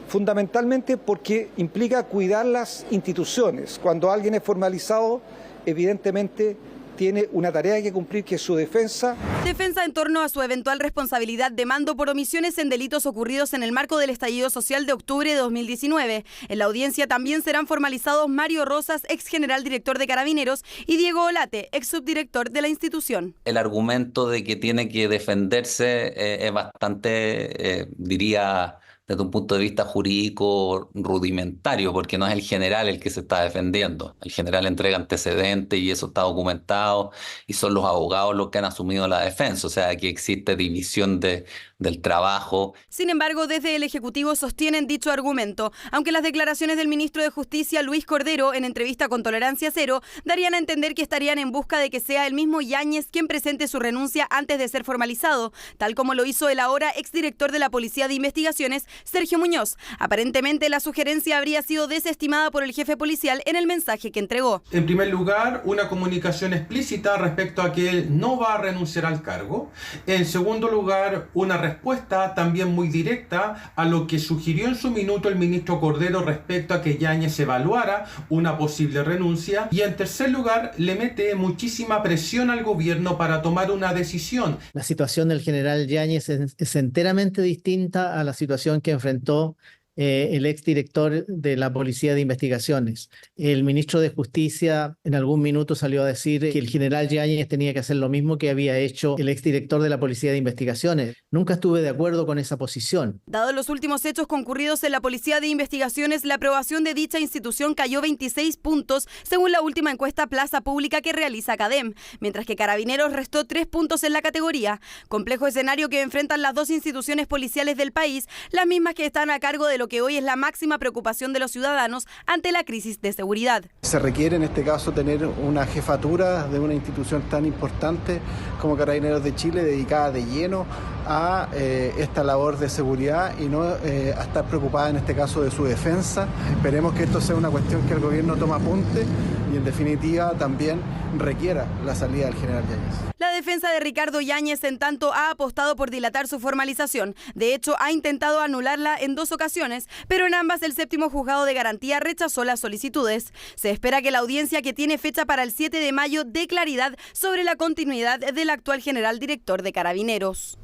fundamentalmente porque implica cuidar las instituciones. Cuando alguien es formalizado, evidentemente tiene una tarea que cumplir, que es su defensa. Defensa en torno a su eventual responsabilidad de mando por omisiones en delitos ocurridos en el marco del estallido social de octubre de 2019. En la audiencia también serán formalizados Mario Rosas, ex general director de Carabineros, y Diego Olate, ex subdirector de la institución. El argumento de que tiene que defenderse es bastante, diría, desde un punto de vista jurídico rudimentario, porque no es el general el que se está defendiendo. El general entrega antecedentes y eso está documentado y son los abogados los que han asumido la defensa. O sea, aquí existe división del trabajo. Sin embargo, desde el Ejecutivo sostienen dicho argumento, aunque las declaraciones del ministro de Justicia, Luis Cordero, en entrevista con Tolerancia Cero, darían a entender que estarían en busca de que sea el mismo Yáñez quien presente su renuncia antes de ser formalizado, tal como lo hizo el ahora exdirector de la Policía de Investigaciones, Sergio Muñoz. Aparentemente, la sugerencia habría sido desestimada por el jefe policial en el mensaje que entregó. En primer lugar, una comunicación explícita respecto a que él no va a renunciar al cargo. En segundo lugar, una respuesta también muy directa a lo que sugirió en su minuto el ministro Cordero respecto a que Yáñez evaluara una posible renuncia. Y en tercer lugar, le mete muchísima presión al gobierno para tomar una decisión. La situación del general Yáñez es enteramente distinta a la situación que enfrentó el exdirector de la Policía de Investigaciones. El ministro de Justicia en algún minuto salió a decir que el general Yáñez tenía que hacer lo mismo que había hecho el exdirector de la Policía de Investigaciones. Nunca estuve de acuerdo con esa posición. Dados los últimos hechos concurridos en la Policía de Investigaciones, la aprobación de dicha institución cayó 26 puntos, según la última encuesta Plaza Pública que realiza CADEM, mientras que Carabineros restó 3 puntos en la categoría. Complejo escenario que enfrentan las dos instituciones policiales del país, las mismas que están a cargo de lo que hoy es la máxima preocupación de los ciudadanos ante la crisis de seguridad. Se requiere en este caso tener una jefatura de una institución tan importante como Carabineros de Chile dedicada de lleno a esta labor de seguridad y no a estar preocupada en este caso de su defensa. Esperemos que esto sea una cuestión que el gobierno tome apunte y en definitiva también requiera la salida del general Yáñez. La defensa de Ricardo Yáñez, en tanto, ha apostado por dilatar su formalización. De hecho, ha intentado anularla en 2 ocasiones, pero en ambas el séptimo juzgado de garantía rechazó las solicitudes. Se espera que la audiencia, que tiene fecha para el 7 de mayo, dé claridad sobre la continuidad del actual general director de Carabineros.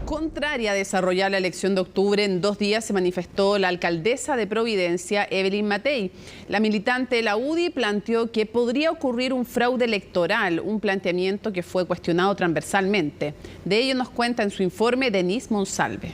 Contraria a desarrollar la elección de octubre en 2 días, se manifestó la alcaldesa de Providencia, Evelyn Matei. La militante de la UDI planteó que podría ocurrir un fraude electoral, un planteamiento que fue cuestionado transversalmente. De ello nos cuenta en su informe Denise Monsalve.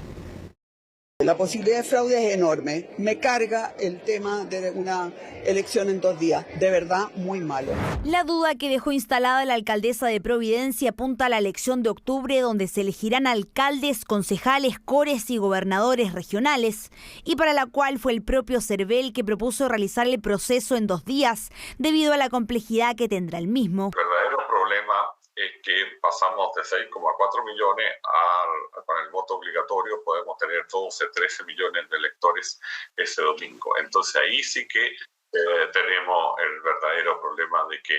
La posibilidad de fraude es enorme. Me carga el tema de una elección en 2 días. De verdad, muy malo. La duda que dejó instalada la alcaldesa de Providencia apunta a la elección de octubre, donde se elegirán alcaldes, concejales, cores y gobernadores regionales, y para la cual fue el propio Cervel que propuso realizar el proceso en 2 días, debido a la complejidad que tendrá el mismo. El verdadero problema es que pasamos de 6,4 millones con el voto obligatorio, podemos tener 12, 13 millones de electores ese domingo. Entonces ahí sí que tenemos el verdadero problema de que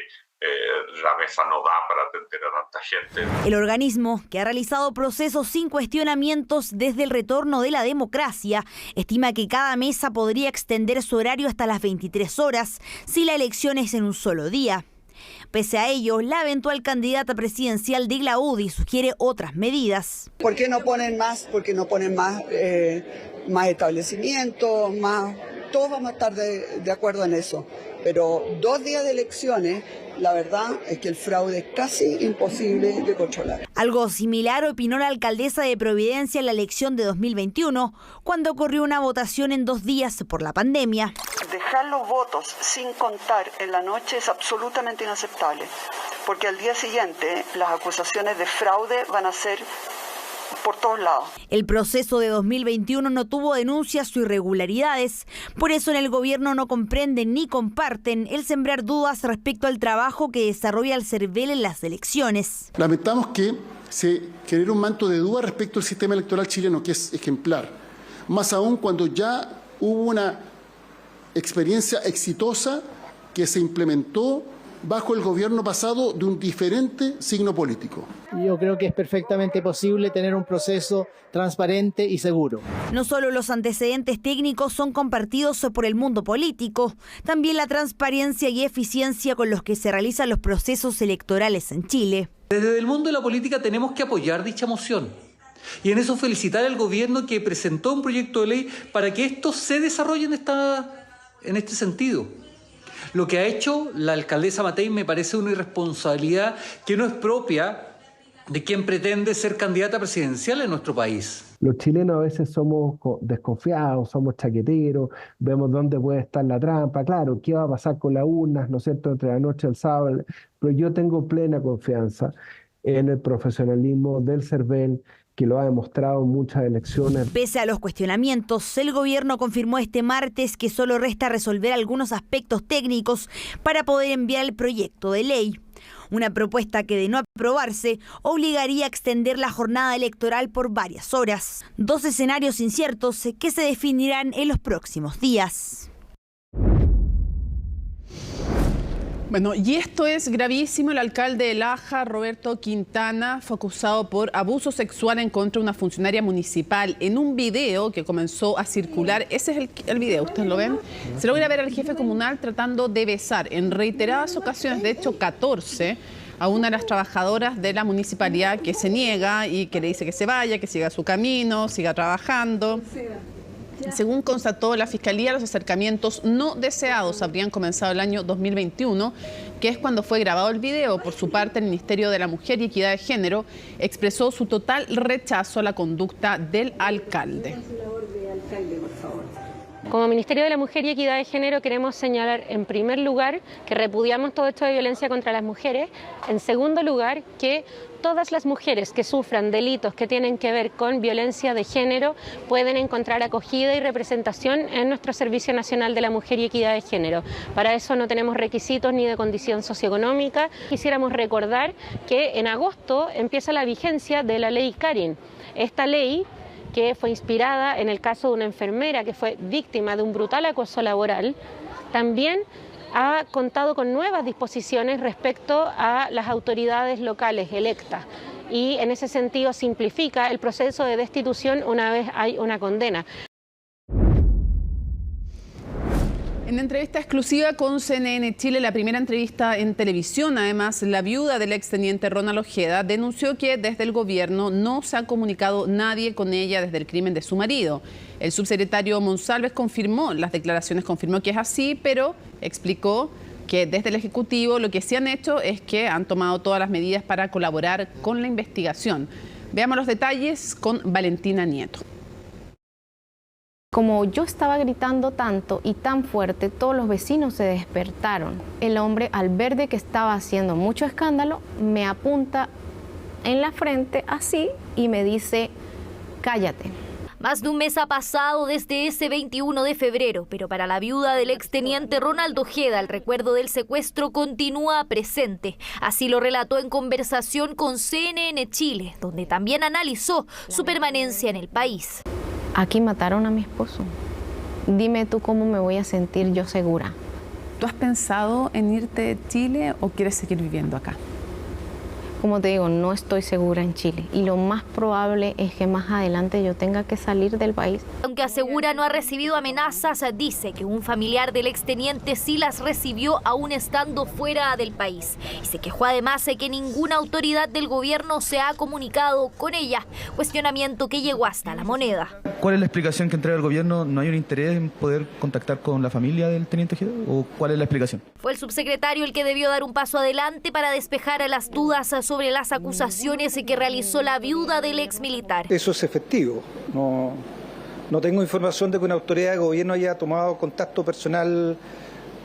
la mesa no da para atender a tanta gente. El organismo, que ha realizado procesos sin cuestionamientos desde el retorno de la democracia, estima que cada mesa podría extender su horario hasta las 23 horas si la elección es en un solo día. Pese a ello, la eventual candidata presidencial de la UDI sugiere otras medidas. ¿Por qué no ponen más? Porque no ponen más establecimientos, más. Todos vamos a estar de acuerdo en eso. Pero 2 días de elecciones, la verdad es que el fraude es casi imposible de controlar. Algo similar opinó la alcaldesa de Providencia en la elección de 2021, cuando ocurrió una votación en 2 días por la pandemia. Dejar los votos sin contar en la noche es absolutamente inaceptable, porque al día siguiente las acusaciones de fraude van a ser por todos lados. El proceso de 2021 no tuvo denuncias o irregularidades, por eso en el gobierno no comprenden ni comparten el sembrar dudas respecto al trabajo que desarrolla el CERVEL en las elecciones. Lamentamos que se genere un manto de duda respecto al sistema electoral chileno, que es ejemplar, más aún cuando ya hubo una experiencia exitosa que se implementó bajo el gobierno pasado de un diferente signo político. Yo creo que es perfectamente posible tener un proceso transparente y seguro. No solo los antecedentes técnicos son compartidos por el mundo político, también la transparencia y eficiencia con los que se realizan los procesos electorales en Chile. Desde el mundo de la política tenemos que apoyar dicha moción y en eso felicitar al gobierno que presentó un proyecto de ley para que esto se desarrolle en este sentido. Lo que ha hecho la alcaldesa Matei me parece una irresponsabilidad que no es propia de quien pretende ser candidata presidencial en nuestro país. Los chilenos a veces somos desconfiados, somos chaqueteros, vemos dónde puede estar la trampa, claro, qué va a pasar con las urnas, ¿no es cierto?, entre la noche y el sábado, pero yo tengo plena confianza en el profesionalismo del CERVEL, que lo ha demostrado en muchas elecciones. Pese a los cuestionamientos, el gobierno confirmó este martes que solo resta resolver algunos aspectos técnicos para poder enviar el proyecto de ley. Una propuesta que, de no aprobarse, obligaría a extender la jornada electoral por varias horas. 2 escenarios inciertos que se definirán en los próximos días. Bueno, y esto es gravísimo. El alcalde de Laja, Roberto Quintana, fue acusado por abuso sexual en contra de una funcionaria municipal. En un video que comenzó a circular, ese es el video, ¿ustedes lo ven? Se logra ver al jefe comunal tratando de besar en reiteradas ocasiones, de hecho 14, a una de las trabajadoras de la municipalidad que se niega y que le dice que se vaya, que siga su camino, siga trabajando. Según constató la Fiscalía, los acercamientos no deseados habrían comenzado el año 2021, que es cuando fue grabado el video. Por su parte, el Ministerio de la Mujer y Equidad de Género expresó su total rechazo a la conducta del alcalde. Como Ministerio de la Mujer y Equidad de Género queremos señalar en primer lugar que repudiamos todo esto de violencia contra las mujeres, en segundo lugar que todas las mujeres que sufran delitos que tienen que ver con violencia de género pueden encontrar acogida y representación en nuestro Servicio Nacional de la Mujer y Equidad de Género. Para eso no tenemos requisitos ni de condición socioeconómica. Quisiéramos recordar que en agosto empieza la vigencia de la ley Karin. Esta ley, que fue inspirada en el caso de una enfermera que fue víctima de un brutal acoso laboral, también ha contado con nuevas disposiciones respecto a las autoridades locales electas y en ese sentido simplifica el proceso de destitución una vez hay una condena. En entrevista exclusiva con CNN Chile, la primera entrevista en televisión, además, la viuda del exteniente Ronald Ojeda denunció que desde el gobierno no se ha comunicado nadie con ella desde el crimen de su marido. El subsecretario Monsalves confirmó las declaraciones, confirmó que es así, pero explicó que desde el Ejecutivo lo que sí han hecho es que han tomado todas las medidas para colaborar con la investigación. Veamos los detalles con Valentina Nieto. Como yo estaba gritando tanto y tan fuerte, todos los vecinos se despertaron. El hombre, al ver de que estaba haciendo mucho escándalo, me apunta en la frente así y me dice, cállate. Más de un mes ha pasado desde ese 21 de febrero, pero para la viuda del exteniente Ronald Ojeda, el recuerdo del secuestro continúa presente. Así lo relató en conversación con CNN Chile, donde también analizó su permanencia en el país. Aquí mataron a mi esposo. Dime tú cómo me voy a sentir yo segura. ¿Tú has pensado en irte de Chile o quieres seguir viviendo acá? Como te digo, no estoy segura en Chile y lo más probable es que más adelante yo tenga que salir del país. Aunque asegura no ha recibido amenazas, dice que un familiar del exteniente sí las recibió aún estando fuera del país. Y se quejó además de que ninguna autoridad del gobierno se ha comunicado con ella, cuestionamiento que llegó hasta La Moneda. ¿Cuál es la explicación que entrega el gobierno? ¿No hay un interés en poder contactar con la familia del teniente Ojeda? ¿O cuál es la explicación? Fue el subsecretario el que debió dar un paso adelante para despejar las dudas sobre las acusaciones que realizó la viuda del exmilitar. Eso es efectivo. No tengo información de que una autoridad de gobierno haya tomado contacto personal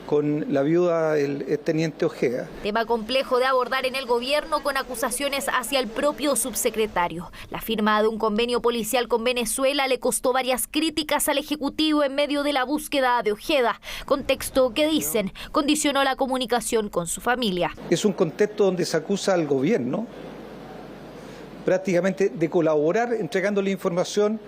con la viuda del teniente Ojeda. Tema complejo de abordar en el gobierno con acusaciones hacia el propio subsecretario. La firma de un convenio policial con Venezuela le costó varias críticas al Ejecutivo en medio de la búsqueda de Ojeda. Contexto que dicen condicionó la comunicación con su familia. Es un contexto donde se acusa al gobierno prácticamente de colaborar entregándole información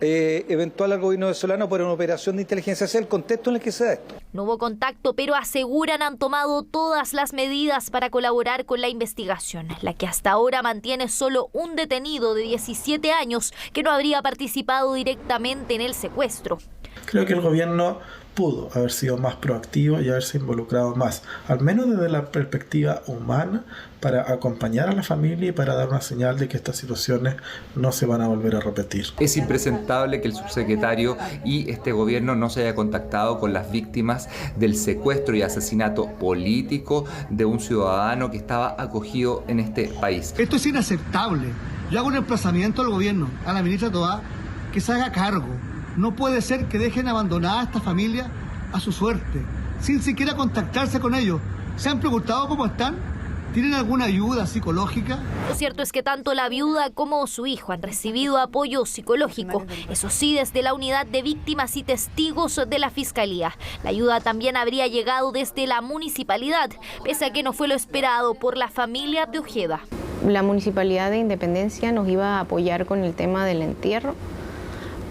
eventual al gobierno venezolano por una operación de inteligencia. Ese es el contexto en el que se da esto. No hubo contacto, pero aseguran han tomado todas las medidas para colaborar con la investigación, la que hasta ahora mantiene solo un detenido de 17 años que no habría participado directamente en el secuestro. Creo que el gobierno pudo haber sido más proactivo y haberse involucrado más, al menos desde la perspectiva humana, para acompañar a la familia y para dar una señal de que estas situaciones no se van a volver a repetir. Es impresentable que el subsecretario y este gobierno no se haya contactado con las víctimas del secuestro y asesinato político de un ciudadano que estaba acogido en este país. Esto es inaceptable. Yo hago un emplazamiento al gobierno, a la ministra Toá, que se haga cargo. No puede ser que dejen abandonada a esta familia a su suerte, sin siquiera contactarse con ellos. ¿Se han preguntado cómo están? ¿Tienen alguna ayuda psicológica? Lo cierto es que tanto la viuda como su hijo han recibido apoyo psicológico, eso sí, desde la unidad de víctimas y testigos de la Fiscalía. La ayuda también habría llegado desde la municipalidad, pese a que no fue lo esperado por la familia de Ojeda. La Municipalidad de Independencia nos iba a apoyar con el tema del entierro,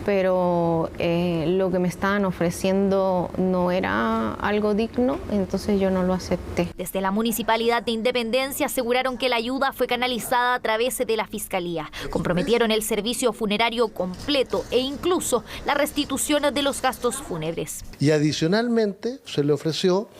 pero lo que me estaban ofreciendo no era algo digno, entonces yo no lo acepté. Desde la Municipalidad de Independencia aseguraron que la ayuda fue canalizada a través de la Fiscalía. Comprometieron el servicio funerario completo e incluso la restitución de los gastos fúnebres. Y adicionalmente se le ofreció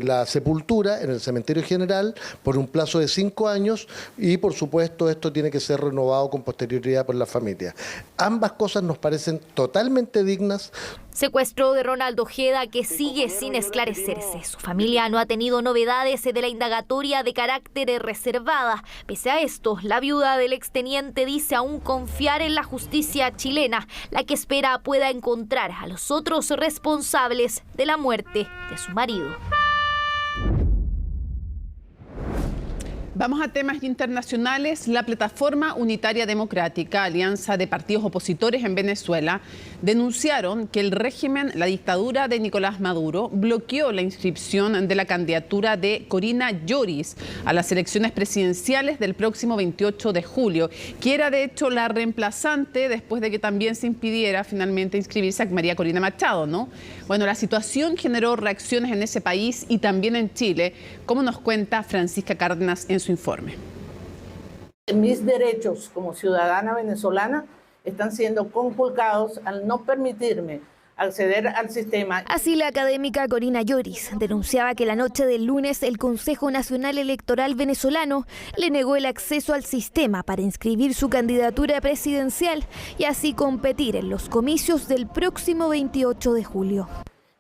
la sepultura en el cementerio general por un plazo de 5 años y por supuesto esto tiene que ser renovado con posterioridad por la familia. Ambas cosas nos parecen totalmente dignas. Secuestro de Ronaldo Ojeda que sigue sin esclarecerse. Su familia no ha tenido novedades de la indagatoria de carácter reservada. Pese a esto, la viuda del exteniente dice aún confiar en la justicia chilena, la que espera pueda encontrar a los otros responsables de la muerte de su marido. Vamos a temas internacionales. La Plataforma Unitaria Democrática, alianza de partidos opositores en Venezuela, denunciaron que el régimen, la dictadura de Nicolás Maduro, bloqueó la inscripción de la candidatura de Corina Lloris a las elecciones presidenciales del próximo 28 de julio, que era de hecho la reemplazante después de que también se impidiera finalmente inscribirse a María Corina Machado, ¿no? Bueno, la situación generó reacciones en ese país y también en Chile, como nos cuenta Francisca Cárdenas en su informe. Mis derechos como ciudadana venezolana están siendo conculcados al no permitirme acceder al sistema. Así la académica Corina Lloris denunciaba que la noche del lunes el Consejo Nacional Electoral venezolano le negó el acceso al sistema para inscribir su candidatura presidencial y así competir en los comicios del próximo 28 de julio.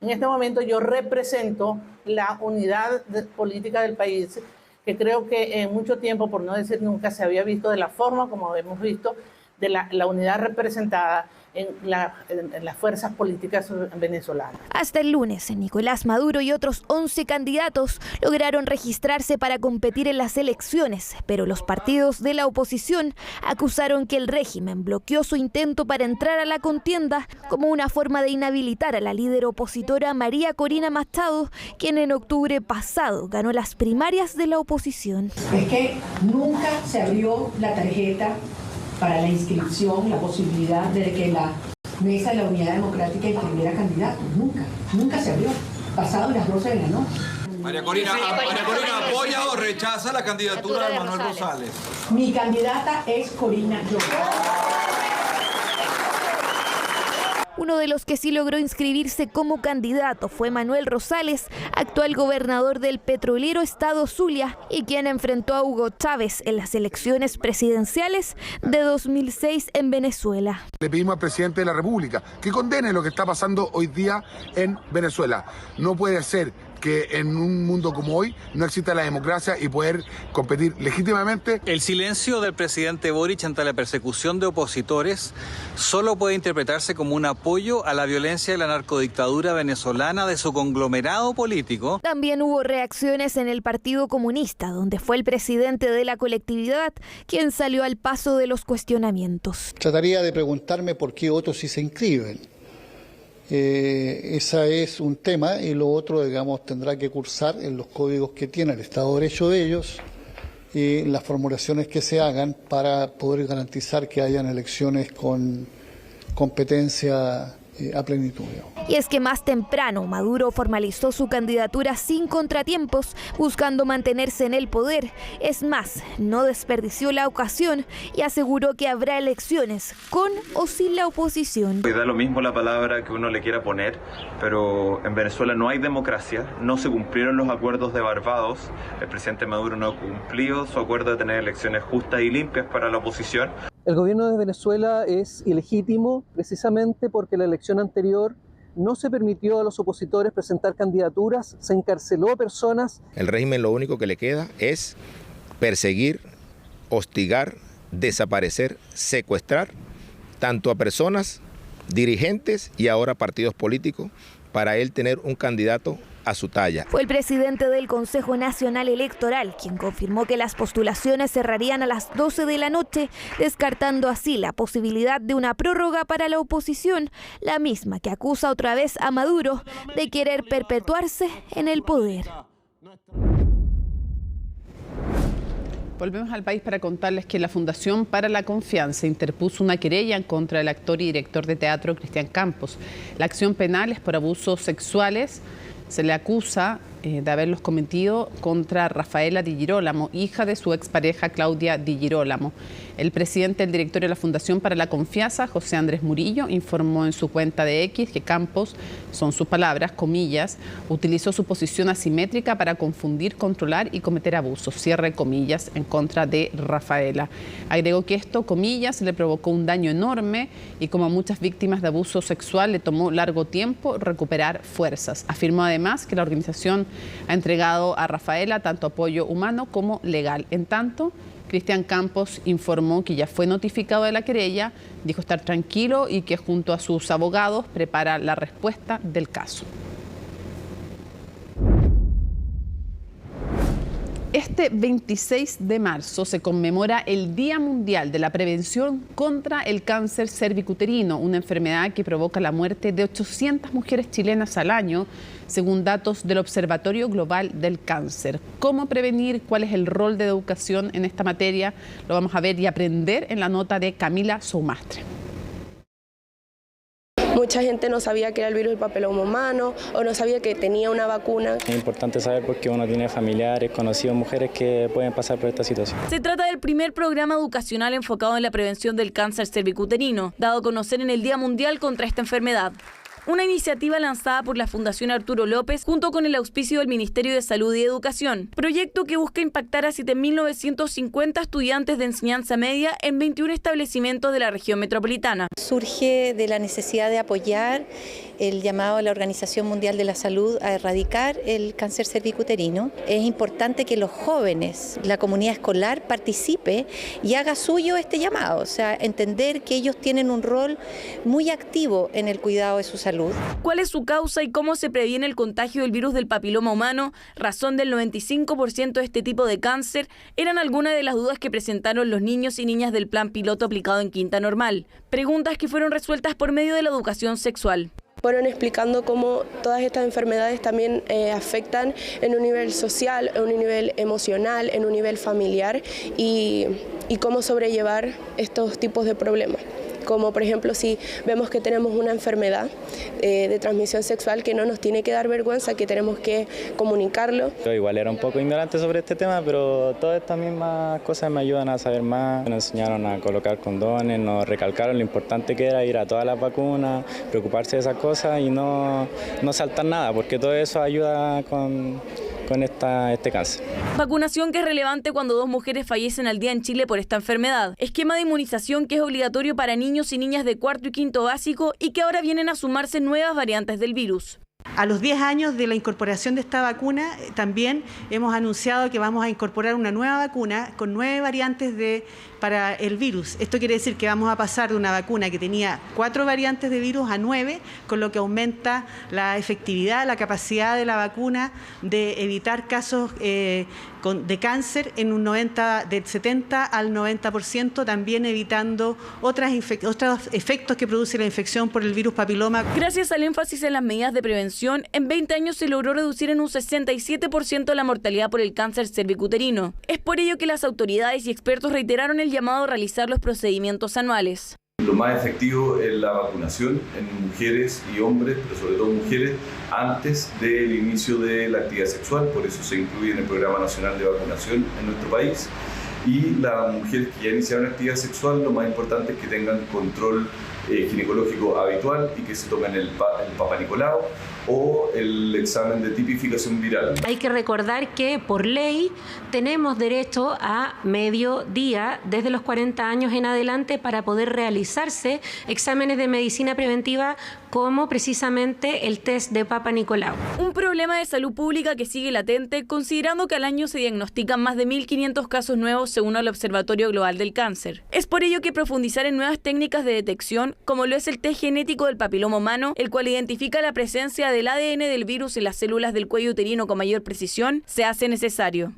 En este momento yo represento la unidad política del país, que creo que en mucho tiempo, por no decir nunca, se había visto de la forma como hemos visto, de la unidad representada en las fuerzas políticas venezolanas. Hasta el lunes, Nicolás Maduro y otros 11 candidatos lograron registrarse para competir en las elecciones, pero los partidos de la oposición acusaron que el régimen bloqueó su intento para entrar a la contienda como una forma de inhabilitar a la líder opositora María Corina Machado, quien en octubre pasado ganó las primarias de la oposición. Es que nunca se abrió la tarjeta para la inscripción, la posibilidad de que la Mesa de la Unidad Democrática inscribiera candidatos. Nunca se abrió, pasado las 12 de la noche. María Corina, ¿apoya o rechaza la candidatura de Manuel Rosales? Mi candidata es Corina Lloris. Uno de los que sí logró inscribirse como candidato fue Manuel Rosales, actual gobernador del petrolero estado Zulia y quien enfrentó a Hugo Chávez en las elecciones presidenciales de 2006 en Venezuela. Le pedimos al presidente de la República que condene lo que está pasando hoy día en Venezuela. No puede ser que en un mundo como hoy no exista la democracia y poder competir legítimamente. El silencio del presidente Boric ante la persecución de opositores solo puede interpretarse como un apoyo a la violencia de la narcodictadura venezolana de su conglomerado político. También hubo reacciones en el Partido Comunista, donde fue el presidente de la colectividad quien salió al paso de los cuestionamientos. Trataría de preguntarme por qué otros sí se inscriben. Ese es un tema, y lo otro, digamos, tendrá que cursar en los códigos que tiene el Estado de Derecho de ellos y las formulaciones que se hagan para poder garantizar que hayan elecciones con competencia a plenitud. Y es que más temprano Maduro formalizó su candidatura sin contratiempos, buscando mantenerse en el poder. Es más, no desperdició la ocasión y aseguró que habrá elecciones con o sin la oposición. Da lo mismo la palabra que uno le quiera poner, pero en Venezuela no hay democracia, no se cumplieron los acuerdos de Barbados, el presidente Maduro no ha cumplido su acuerdo de tener elecciones justas y limpias para la oposición. El gobierno de Venezuela es ilegítimo precisamente porque la elección anterior no se permitió a los opositores presentar candidaturas, se encarceló a personas. El régimen lo único que le queda es perseguir, hostigar, desaparecer, secuestrar tanto a personas, dirigentes y ahora partidos políticos para él tener un candidato a su talla. Fue el presidente del Consejo Nacional Electoral quien confirmó que las postulaciones cerrarían a las 12 de la noche, descartando así la posibilidad de una prórroga para la oposición, la misma que acusa otra vez a Maduro de querer perpetuarse en el poder. Volvemos al país para contarles que la Fundación para la Confianza interpuso una querella en contra del actor y director de teatro Cristian Campos. La acción penal es por abusos sexuales. Se le acusa de haberlos cometido contra Rafaela Di Girolamo, hija de su expareja Claudia Di Girolamo. El presidente del directorio de la Fundación para la Confianza, José Andrés Murillo, informó en su cuenta de X que Campos, son sus palabras, comillas, utilizó su posición asimétrica para confundir, controlar y cometer abusos, cierre comillas, en contra de Rafaela. Agregó que esto, comillas, le provocó un daño enorme y como a muchas víctimas de abuso sexual le tomó largo tiempo recuperar fuerzas. Afirmó además que la organización ha entregado a Rafaela tanto apoyo humano como legal. En tanto, Cristian Campos informó que ya fue notificado de la querella, dijo estar tranquilo y que junto a sus abogados prepara la respuesta del caso. Este 26 de marzo se conmemora el Día Mundial de la Prevención contra el Cáncer Cervicuterino, una enfermedad que provoca la muerte de 800 mujeres chilenas al año, según datos del Observatorio Global del Cáncer. ¿Cómo prevenir? ¿Cuál es el rol de educación en esta materia? Lo vamos a ver y aprender en la nota de Camila Soumastre. Mucha gente no sabía que era el virus del papiloma humano o no sabía que tenía una vacuna. Es importante saber porque uno tiene familiares, conocidos, mujeres que pueden pasar por esta situación. Se trata del primer programa educacional enfocado en la prevención del cáncer cervicuterino, dado a conocer en el Día Mundial contra esta enfermedad. Una iniciativa lanzada por la Fundación Arturo López junto con el auspicio del Ministerio de Salud y Educación. Proyecto que busca impactar a 7.950 estudiantes de enseñanza media en 21 establecimientos de la región metropolitana. Surge de la necesidad de apoyar el llamado de la Organización Mundial de la Salud a erradicar el cáncer cervicuterino. Es importante que los jóvenes, la comunidad escolar participe y haga suyo este llamado, o sea, entender que ellos tienen un rol muy activo en el cuidado de su salud. ¿Cuál es su causa y cómo se previene el contagio del virus del papiloma humano? Razón del 95% de este tipo de cáncer eran algunas de las dudas que presentaron los niños y niñas del plan piloto aplicado en Quinta Normal. Preguntas que fueron resueltas por medio de la educación sexual. Fueron explicando cómo todas estas enfermedades también afectan en un nivel social, en un nivel emocional, en un nivel familiar y cómo sobrellevar estos tipos de problemas. Como por ejemplo si vemos que tenemos una enfermedad de transmisión sexual que no nos tiene que dar vergüenza, que tenemos que comunicarlo. Yo igual era un poco ignorante sobre este tema, pero todas estas mismas cosas me ayudan a saber más. Nos enseñaron a colocar condones, nos recalcaron lo importante que era ir a todas las vacunas, preocuparse de esas cosas y no saltar nada, porque todo eso ayuda con este cáncer. Vacunación que es relevante cuando 2 mujeres fallecen al día en Chile por esta enfermedad. Esquema de inmunización que es obligatorio para niños y niñas de 4º y 5º básico y que ahora vienen a sumarse nuevas variantes del virus. A los 10 años de la incorporación de esta vacuna, también hemos anunciado que vamos a incorporar una nueva vacuna con 9 variantes para el virus. Esto quiere decir que vamos a pasar de una vacuna que tenía 4 variantes de virus a 9, con lo que aumenta la efectividad, la capacidad de la vacuna de evitar casos de cáncer en un del 70 al 90%, también evitando otros efectos que produce la infección por el virus papiloma. Gracias al énfasis en las medidas de prevención, en 20 años se logró reducir en un 67% la mortalidad por el cáncer cervicuterino. Es por ello que las autoridades y expertos reiteraron el llamado a realizar los procedimientos anuales. Lo más efectivo es la vacunación en mujeres y hombres, pero sobre todo mujeres, antes del inicio de la actividad sexual. Por eso se incluye en el Programa Nacional de Vacunación en nuestro país. Y las mujeres que ya iniciaron actividad sexual, lo más importante es que tengan control ginecológico habitual y que se tomen el Papa Nicolau o el examen de tipificación viral. Hay que recordar que por ley tenemos derecho a medio día desde los 40 años en adelante para poder realizarse exámenes de medicina preventiva como precisamente el test de Papa Nicolau. Un problema de salud pública que sigue latente, considerando que al año se diagnostican más de 1.500 casos nuevos según el Observatorio Global del Cáncer. Es por ello que profundizar en nuevas técnicas de detección, como lo es el test genético del papiloma humano, el cual identifica la presencia del ADN del virus en las células del cuello uterino con mayor precisión, se hace necesario.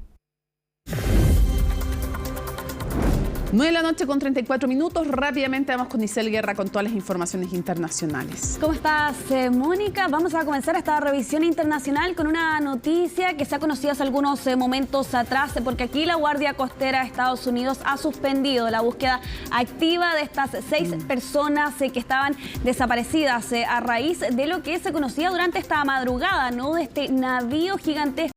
9 de la noche con 34 minutos. Rápidamente vamos con Isel Guerra con todas las informaciones internacionales. ¿Cómo estás, Mónica? Vamos a comenzar esta revisión internacional con una noticia que se ha conocido hace algunos momentos atrás, porque aquí la Guardia Costera de Estados Unidos ha suspendido la búsqueda activa de estas 6 personas que estaban desaparecidas a raíz de lo que se conocía durante esta madrugada, ¿no? De este navío gigantesco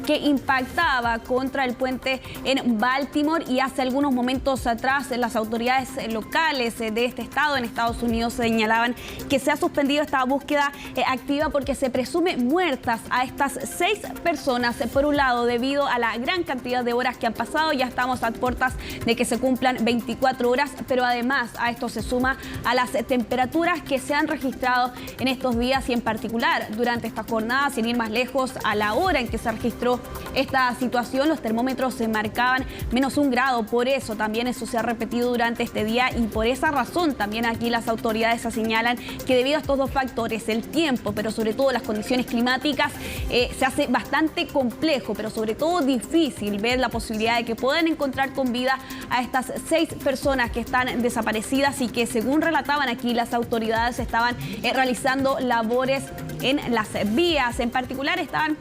que impactaba contra el puente en Baltimore, y hace algunos momentos atrás las autoridades locales de este estado en Estados Unidos señalaban que se ha suspendido esta búsqueda activa porque se presume muertas a estas 6 personas. Por un lado, debido a la gran cantidad de horas que han pasado, ya estamos a puertas de que se cumplan 24 horas, pero además a esto se suma a las temperaturas que se han registrado en estos días y en particular durante esta jornada, sin ir más lejos, a la hora en que se registró esta situación, los termómetros se marcaban -1 grado. Por eso también eso se ha repetido durante este día, y por esa razón también aquí las autoridades señalan que debido a estos dos factores, el tiempo, pero sobre todo las condiciones climáticas, se hace bastante complejo, pero sobre todo difícil ver la posibilidad de que puedan encontrar con vida a estas 6 personas que están desaparecidas y que, según relataban aquí las autoridades, estaban realizando labores en las vías. En particular estaban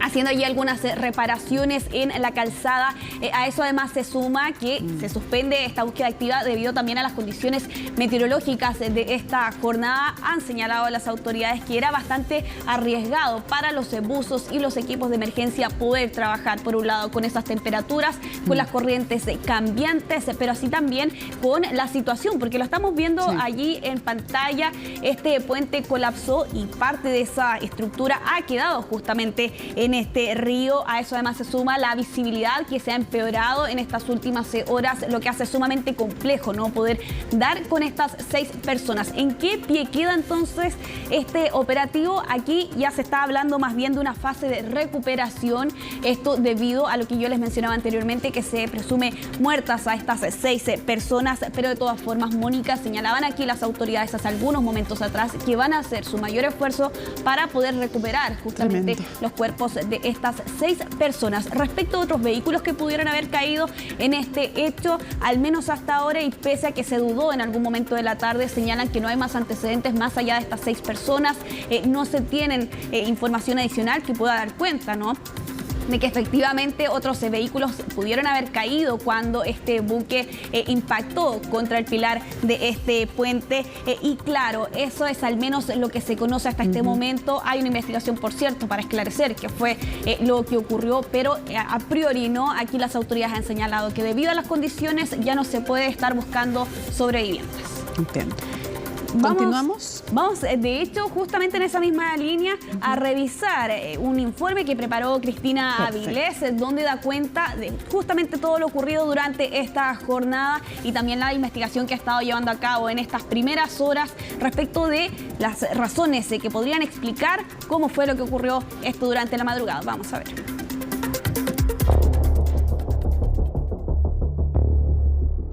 haciendo allí algunas reparaciones en la calzada. A eso además se suma que se suspende esta búsqueda activa debido también a las condiciones meteorológicas de esta jornada. Han señalado a las autoridades que era bastante arriesgado para los buzos y los equipos de emergencia poder trabajar, por un lado, con esas temperaturas, con las corrientes cambiantes, pero así también con la situación, porque lo estamos viendo allí en pantalla. Este puente colapsó y parte de esa estructura ha quedado justamente en este río. A eso además se suma la visibilidad que se ha empeorado en estas últimas horas, lo que hace sumamente complejo no poder dar con estas 6 personas. ¿En qué pie queda entonces este operativo? Aquí ya se está hablando más bien de una fase de recuperación, esto debido a lo que yo les mencionaba anteriormente, que se presume muertas a estas 6 personas, pero de todas formas, Mónica, señalaban aquí las autoridades hace algunos momentos atrás que van a hacer su mayor esfuerzo para poder recuperar justamente los cuerpos de estas 6 personas. Respecto a otros vehículos que pudieran haber caído en este hecho, al menos hasta ahora, y pese a que se dudó en algún momento de la tarde, señalan que no hay más antecedentes más allá de estas 6 personas. No se tienen información adicional que pueda dar cuenta, ¿no?, de que efectivamente otros vehículos pudieron haber caído cuando este buque impactó contra el pilar de este puente. Y claro, eso es al menos lo que se conoce hasta este momento. Hay una investigación, por cierto, para esclarecer qué fue lo que ocurrió, pero a priori no. Aquí las autoridades han señalado que debido a las condiciones ya no se puede estar buscando sobrevivientes. Entiendo. ¿Continuamos? Vamos, de hecho, justamente en esa misma línea, a revisar un informe que preparó Cristina Avilés, donde da cuenta de justamente todo lo ocurrido durante esta jornada y también la investigación que ha estado llevando a cabo en estas primeras horas respecto de las razones que podrían explicar cómo fue lo que ocurrió esto durante la madrugada. Vamos a ver.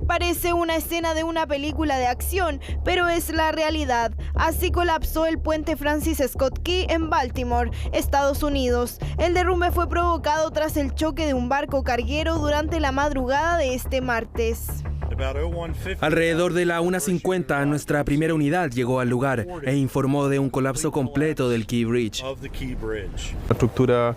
Parece una escena de una película de acción, pero es la realidad. Así colapsó el puente Francis Scott Key en Baltimore, Estados Unidos. El derrumbe fue provocado tras el choque de un barco carguero durante la madrugada de este martes. Alrededor de la 1:50, nuestra primera unidad llegó al lugar e informó de un colapso completo del Key Bridge. La estructura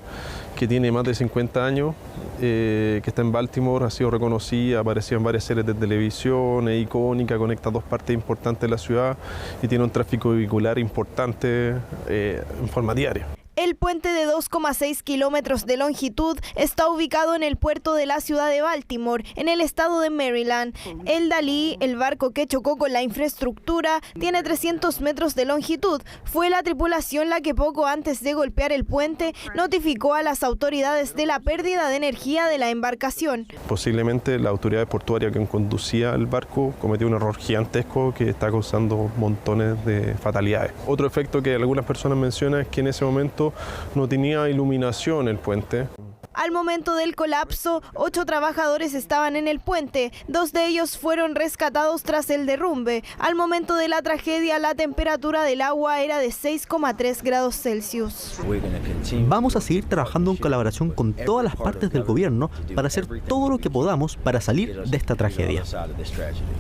que tiene más de 50 años, que está en Baltimore, ha sido reconocida, apareció en varias series de televisión, es icónica, conecta dos partes importantes de la ciudad y tiene un tráfico vehicular importante en forma diaria. El puente de 2,6 kilómetros de longitud está ubicado en el puerto de la ciudad de Baltimore, en el estado de Maryland. El Dalí, el barco que chocó con la infraestructura, tiene 300 metros de longitud. Fue la tripulación la que poco antes de golpear el puente notificó a las autoridades de la pérdida de energía de la embarcación. Posiblemente la autoridad portuaria que conducía el barco cometió un error gigantesco que está causando montones de fatalidades. Otro efecto que algunas personas mencionan es que en ese momento no tenía iluminación el puente. Al momento del colapso, 8 trabajadores estaban en el puente. 2 de ellos fueron rescatados tras el derrumbe. Al momento de la tragedia, la temperatura del agua era de 6,3 grados Celsius. Vamos a seguir trabajando en colaboración con todas las partes del gobierno para hacer todo lo que podamos para salir de esta tragedia.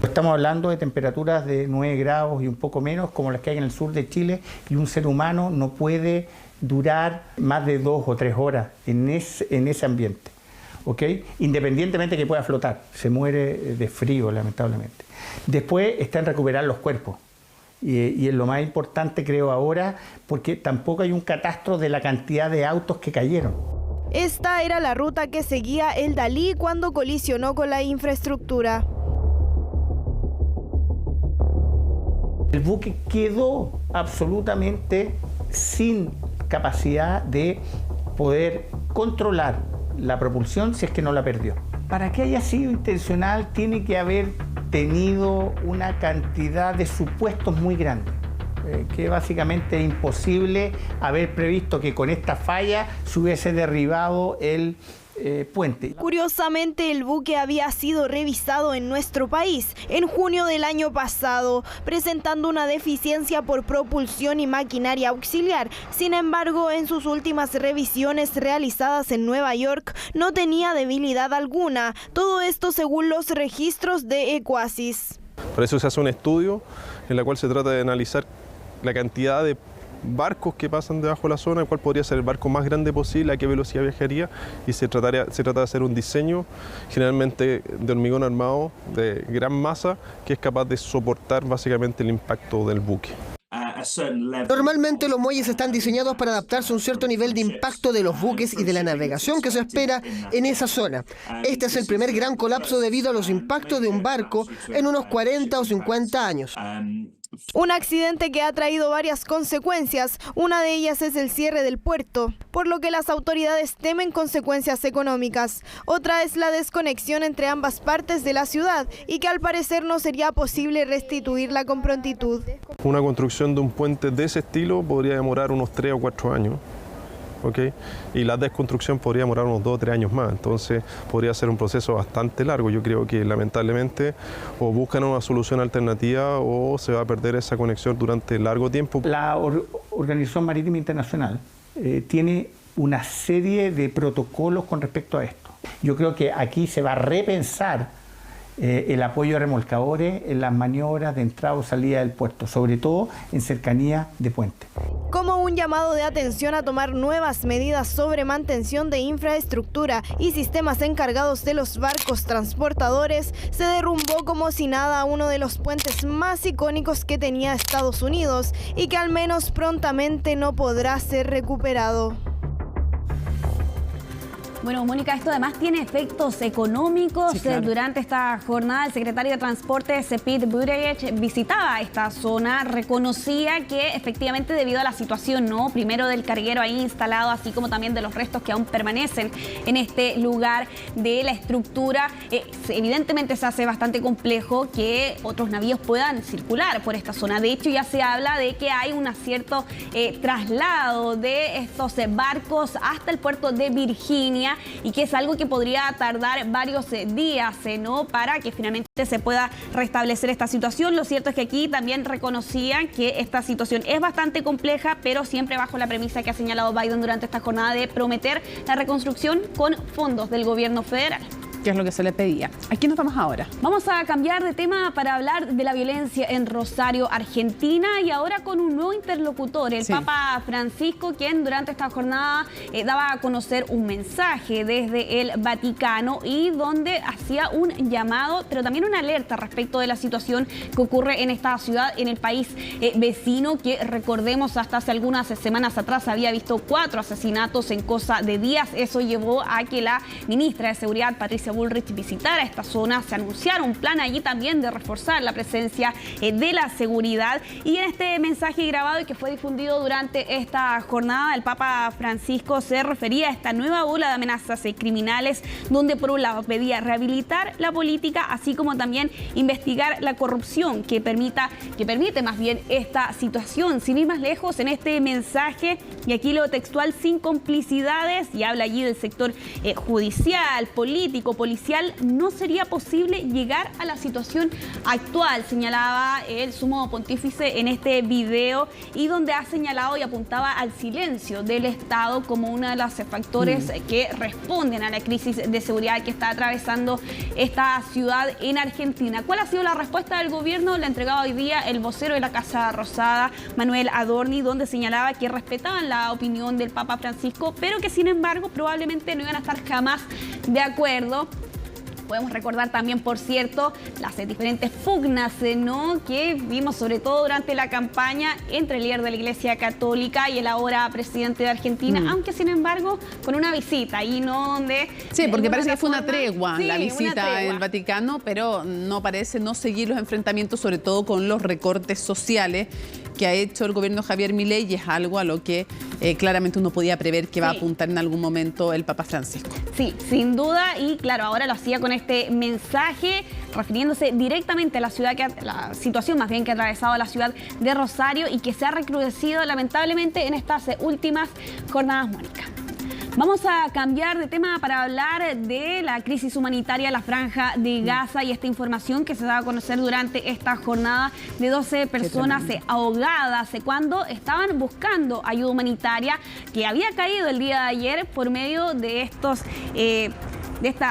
Estamos hablando de temperaturas de 9 grados y un poco menos, como las que hay en el sur de Chile, y un ser humano no puede durar más de 2 o 3 horas en ese ambiente, ¿ok? Independientemente que pueda flotar, se muere de frío, lamentablemente. Después está en recuperar los cuerpos, y es lo más importante, creo, ahora, porque tampoco hay un catastro de la cantidad de autos que cayeron. Esta era la ruta que seguía el Dalí cuando colisionó con la infraestructura. El buque quedó absolutamente sin capacidad de poder controlar la propulsión si es que no la perdió. Para que haya sido intencional tiene que haber tenido una cantidad de supuestos muy grande, que básicamente es imposible haber previsto que con esta falla se hubiese derribado el puente. Curiosamente, el buque había sido revisado en nuestro país en junio del año pasado, presentando una deficiencia por propulsión y maquinaria auxiliar. Sin embargo, en sus últimas revisiones realizadas en Nueva York, no tenía debilidad alguna. Todo esto según los registros de Equasis. Por eso se hace un estudio en el cual se trata de analizar la cantidad de barcos que pasan debajo de la zona, el cual podría ser el barco más grande posible, a qué velocidad viajaría, y se trata de hacer un diseño generalmente de hormigón armado de gran masa que es capaz de soportar básicamente el impacto del buque. Normalmente los muelles están diseñados para adaptarse a un cierto nivel de impacto de los buques y de la navegación que se espera en esa zona. Este es el primer gran colapso debido a los impactos de un barco en unos 40 o 50 años. Un accidente que ha traído varias consecuencias. Una de ellas es el cierre del puerto, por lo que las autoridades temen consecuencias económicas. Otra es la desconexión entre ambas partes de la ciudad y que al parecer no sería posible restituirla con prontitud. Una construcción de un puente de ese estilo podría demorar unos 3 o 4 años. ¿Okay? Y la desconstrucción podría demorar unos 2 o 3 años más, entonces podría ser un proceso bastante largo. Yo creo que lamentablemente o buscan una solución alternativa o se va a perder esa conexión durante largo tiempo. La Organización Marítima Internacional tiene una serie de protocolos con respecto a esto. Yo creo que aquí se va a repensar el apoyo a remolcadores en las maniobras de entrada o salida del puerto, sobre todo en cercanía de puentes. Como un llamado de atención a tomar nuevas medidas sobre mantención de infraestructura y sistemas encargados de los barcos transportadores, se derrumbó como si nada uno de los puentes más icónicos que tenía Estados Unidos y que al menos prontamente no podrá ser recuperado. Bueno, Mónica, esto además tiene efectos económicos. Sí, claro. Durante esta jornada, el secretario de Transporte, Pete Buttigieg, visitaba esta zona, reconocía que efectivamente debido a la situación, ¿no? Primero del carguero ahí instalado, así como también de los restos que aún permanecen en este lugar de la estructura, evidentemente se hace bastante complejo que otros navíos puedan circular por esta zona. De hecho, ya se habla de que hay un cierto traslado de estos barcos hasta el puerto de Virginia, y que es algo que podría tardar varios días, ¿no? Para que finalmente se pueda restablecer esta situación. Lo cierto es que aquí también reconocían que esta situación es bastante compleja, pero siempre bajo la premisa que ha señalado Biden durante esta jornada de prometer la reconstrucción con fondos del gobierno federal. Que es lo que se le pedía. ¿A quién nos vamos ahora? Vamos a cambiar de tema para hablar de la violencia en Rosario, Argentina, y ahora con un nuevo interlocutor, el Papa Francisco, quien durante esta jornada daba a conocer un mensaje desde el Vaticano y donde hacía un llamado, pero también una alerta respecto de la situación que ocurre en esta ciudad, en el país vecino, que recordemos hasta hace algunas semanas atrás había visto 4 asesinatos en cosa de días. Eso llevó a que la ministra de Seguridad, Patricia Bullrich, visitara esta zona. Se anunciara un plan allí también de reforzar la presencia de la seguridad, y en este mensaje grabado y que fue difundido durante esta jornada, el Papa Francisco se refería a esta nueva ola de amenazas criminales, donde por un lado pedía rehabilitar la política, así como también investigar la corrupción que permite más bien esta situación. Sin ir más lejos, en este mensaje, y aquí lo textual, sin complicidades, y habla allí del sector judicial, político, policial, no sería posible llegar a la situación actual, señalaba el sumo pontífice en este video, y donde ha señalado y apuntaba al silencio del Estado como uno de los factores que responden a la crisis de seguridad que está atravesando esta ciudad en Argentina. ¿Cuál ha sido la respuesta del gobierno? La entregaba hoy día el vocero de la Casa Rosada, Manuel Adorni, donde señalaba que respetaban la opinión del Papa Francisco, pero que sin embargo probablemente no iban a estar jamás de acuerdo. Podemos recordar también, por cierto, las diferentes pugnas, ¿no?, que vimos sobre todo durante la campaña entre el líder de la Iglesia Católica y el ahora presidente de Argentina, aunque sin embargo con una visita y no donde... Sí, porque parece que fue una tregua la visita en el Vaticano, pero no parece no seguir los enfrentamientos, sobre todo con los recortes sociales que ha hecho el gobierno de Javier Milei, y es algo a lo que claramente uno podía prever que va a apuntar en algún momento el Papa Francisco. Sí, sin duda, y claro, ahora lo hacía con este mensaje refiriéndose directamente a la ciudad, la situación más bien que ha atravesado la ciudad de Rosario y que se ha recrudecido lamentablemente en estas últimas jornadas, Mónica. Vamos a cambiar de tema para hablar de la crisis humanitaria en la Franja de Gaza y esta información que se da a conocer durante esta jornada de 12 personas ahogadas cuando estaban buscando ayuda humanitaria, que había caído el día de ayer por medio de estos... de este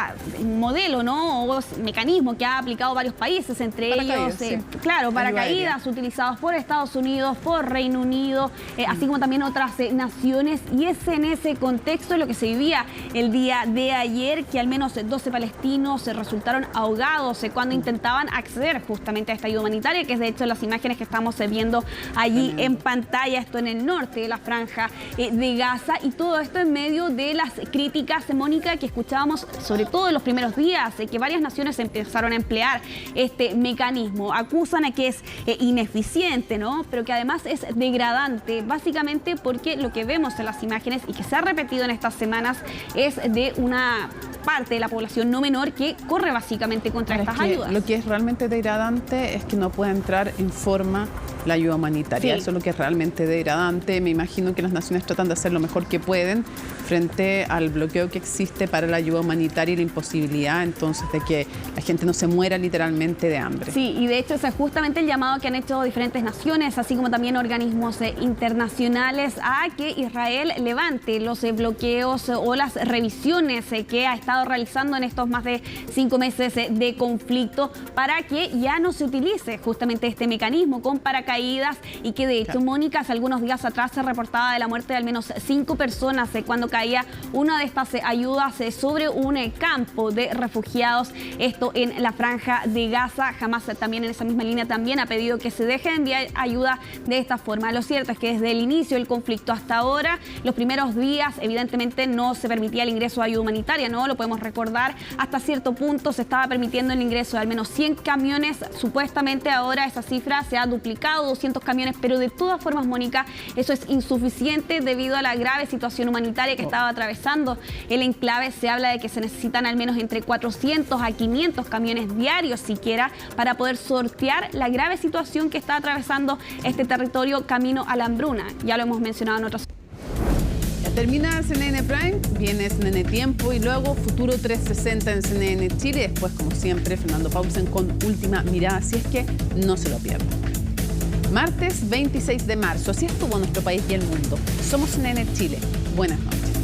modelo, ¿no?, o mecanismo que ha aplicado varios países, entre ellos, claro, paracaídas utilizados por Estados Unidos, por Reino Unido, así como también otras naciones, y es en ese contexto lo que se vivía el día de ayer, que al menos 12 palestinos resultaron ahogados cuando intentaban acceder justamente a esta ayuda humanitaria, que es de hecho las imágenes que estamos viendo allí en pantalla, esto en el norte de la Franja de Gaza, y todo esto en medio de las críticas, Mónica, que escuchábamos sobre todo en los primeros días, que varias naciones empezaron a emplear este mecanismo. Acusan a que es ineficiente, ¿no?, pero que además es degradante, básicamente porque lo que vemos en las imágenes y que se ha repetido en estas semanas es de una parte de la población no menor que corre básicamente contra estas ayudas. Lo que es realmente degradante es que no pueda entrar en forma la ayuda humanitaria. Eso es lo que es realmente degradante. Me imagino que las naciones tratan de hacer lo mejor que pueden frente al bloqueo que existe para la ayuda humanitaria y la imposibilidad entonces de que la gente no se muera literalmente de hambre. Sí, y de hecho ese es justamente el llamado que han hecho diferentes naciones, así como también organismos internacionales, a que Israel levante los bloqueos o las revisiones que ha estado realizando en estos más de 5 meses de conflicto, para que ya no se utilice justamente este mecanismo con paracaídas caídas y que de hecho, Mónica, hace algunos días atrás se reportaba de la muerte de al menos 5 personas cuando caía una de estas ayudas sobre un campo de refugiados, esto en la Franja de Gaza. Hamas también en esa misma línea también ha pedido que se deje de enviar ayuda de esta forma. Lo cierto es que desde el inicio del conflicto hasta ahora, los primeros días, evidentemente no se permitía el ingreso de ayuda humanitaria, ¿no? Lo podemos recordar, hasta cierto punto se estaba permitiendo el ingreso de al menos 100 camiones. Supuestamente ahora esa cifra se ha duplicado, 200 camiones, pero de todas formas, Mónica, eso es insuficiente debido a la grave situación humanitaria que estaba atravesando el enclave. Se habla de que se necesitan al menos entre 400 a 500 camiones diarios siquiera para poder sortear la grave situación que está atravesando este territorio camino a la hambruna. Ya lo hemos mencionado en otras. Ya termina CNN Prime, viene CNN Tiempo y luego Futuro 360 en CNN Chile. Después, como siempre, Fernando Pausen con Última Mirada, así es que no se lo pierdan. Martes 26 de marzo, así estuvo nuestro país y el mundo. Somos CNN Chile. Buenas noches.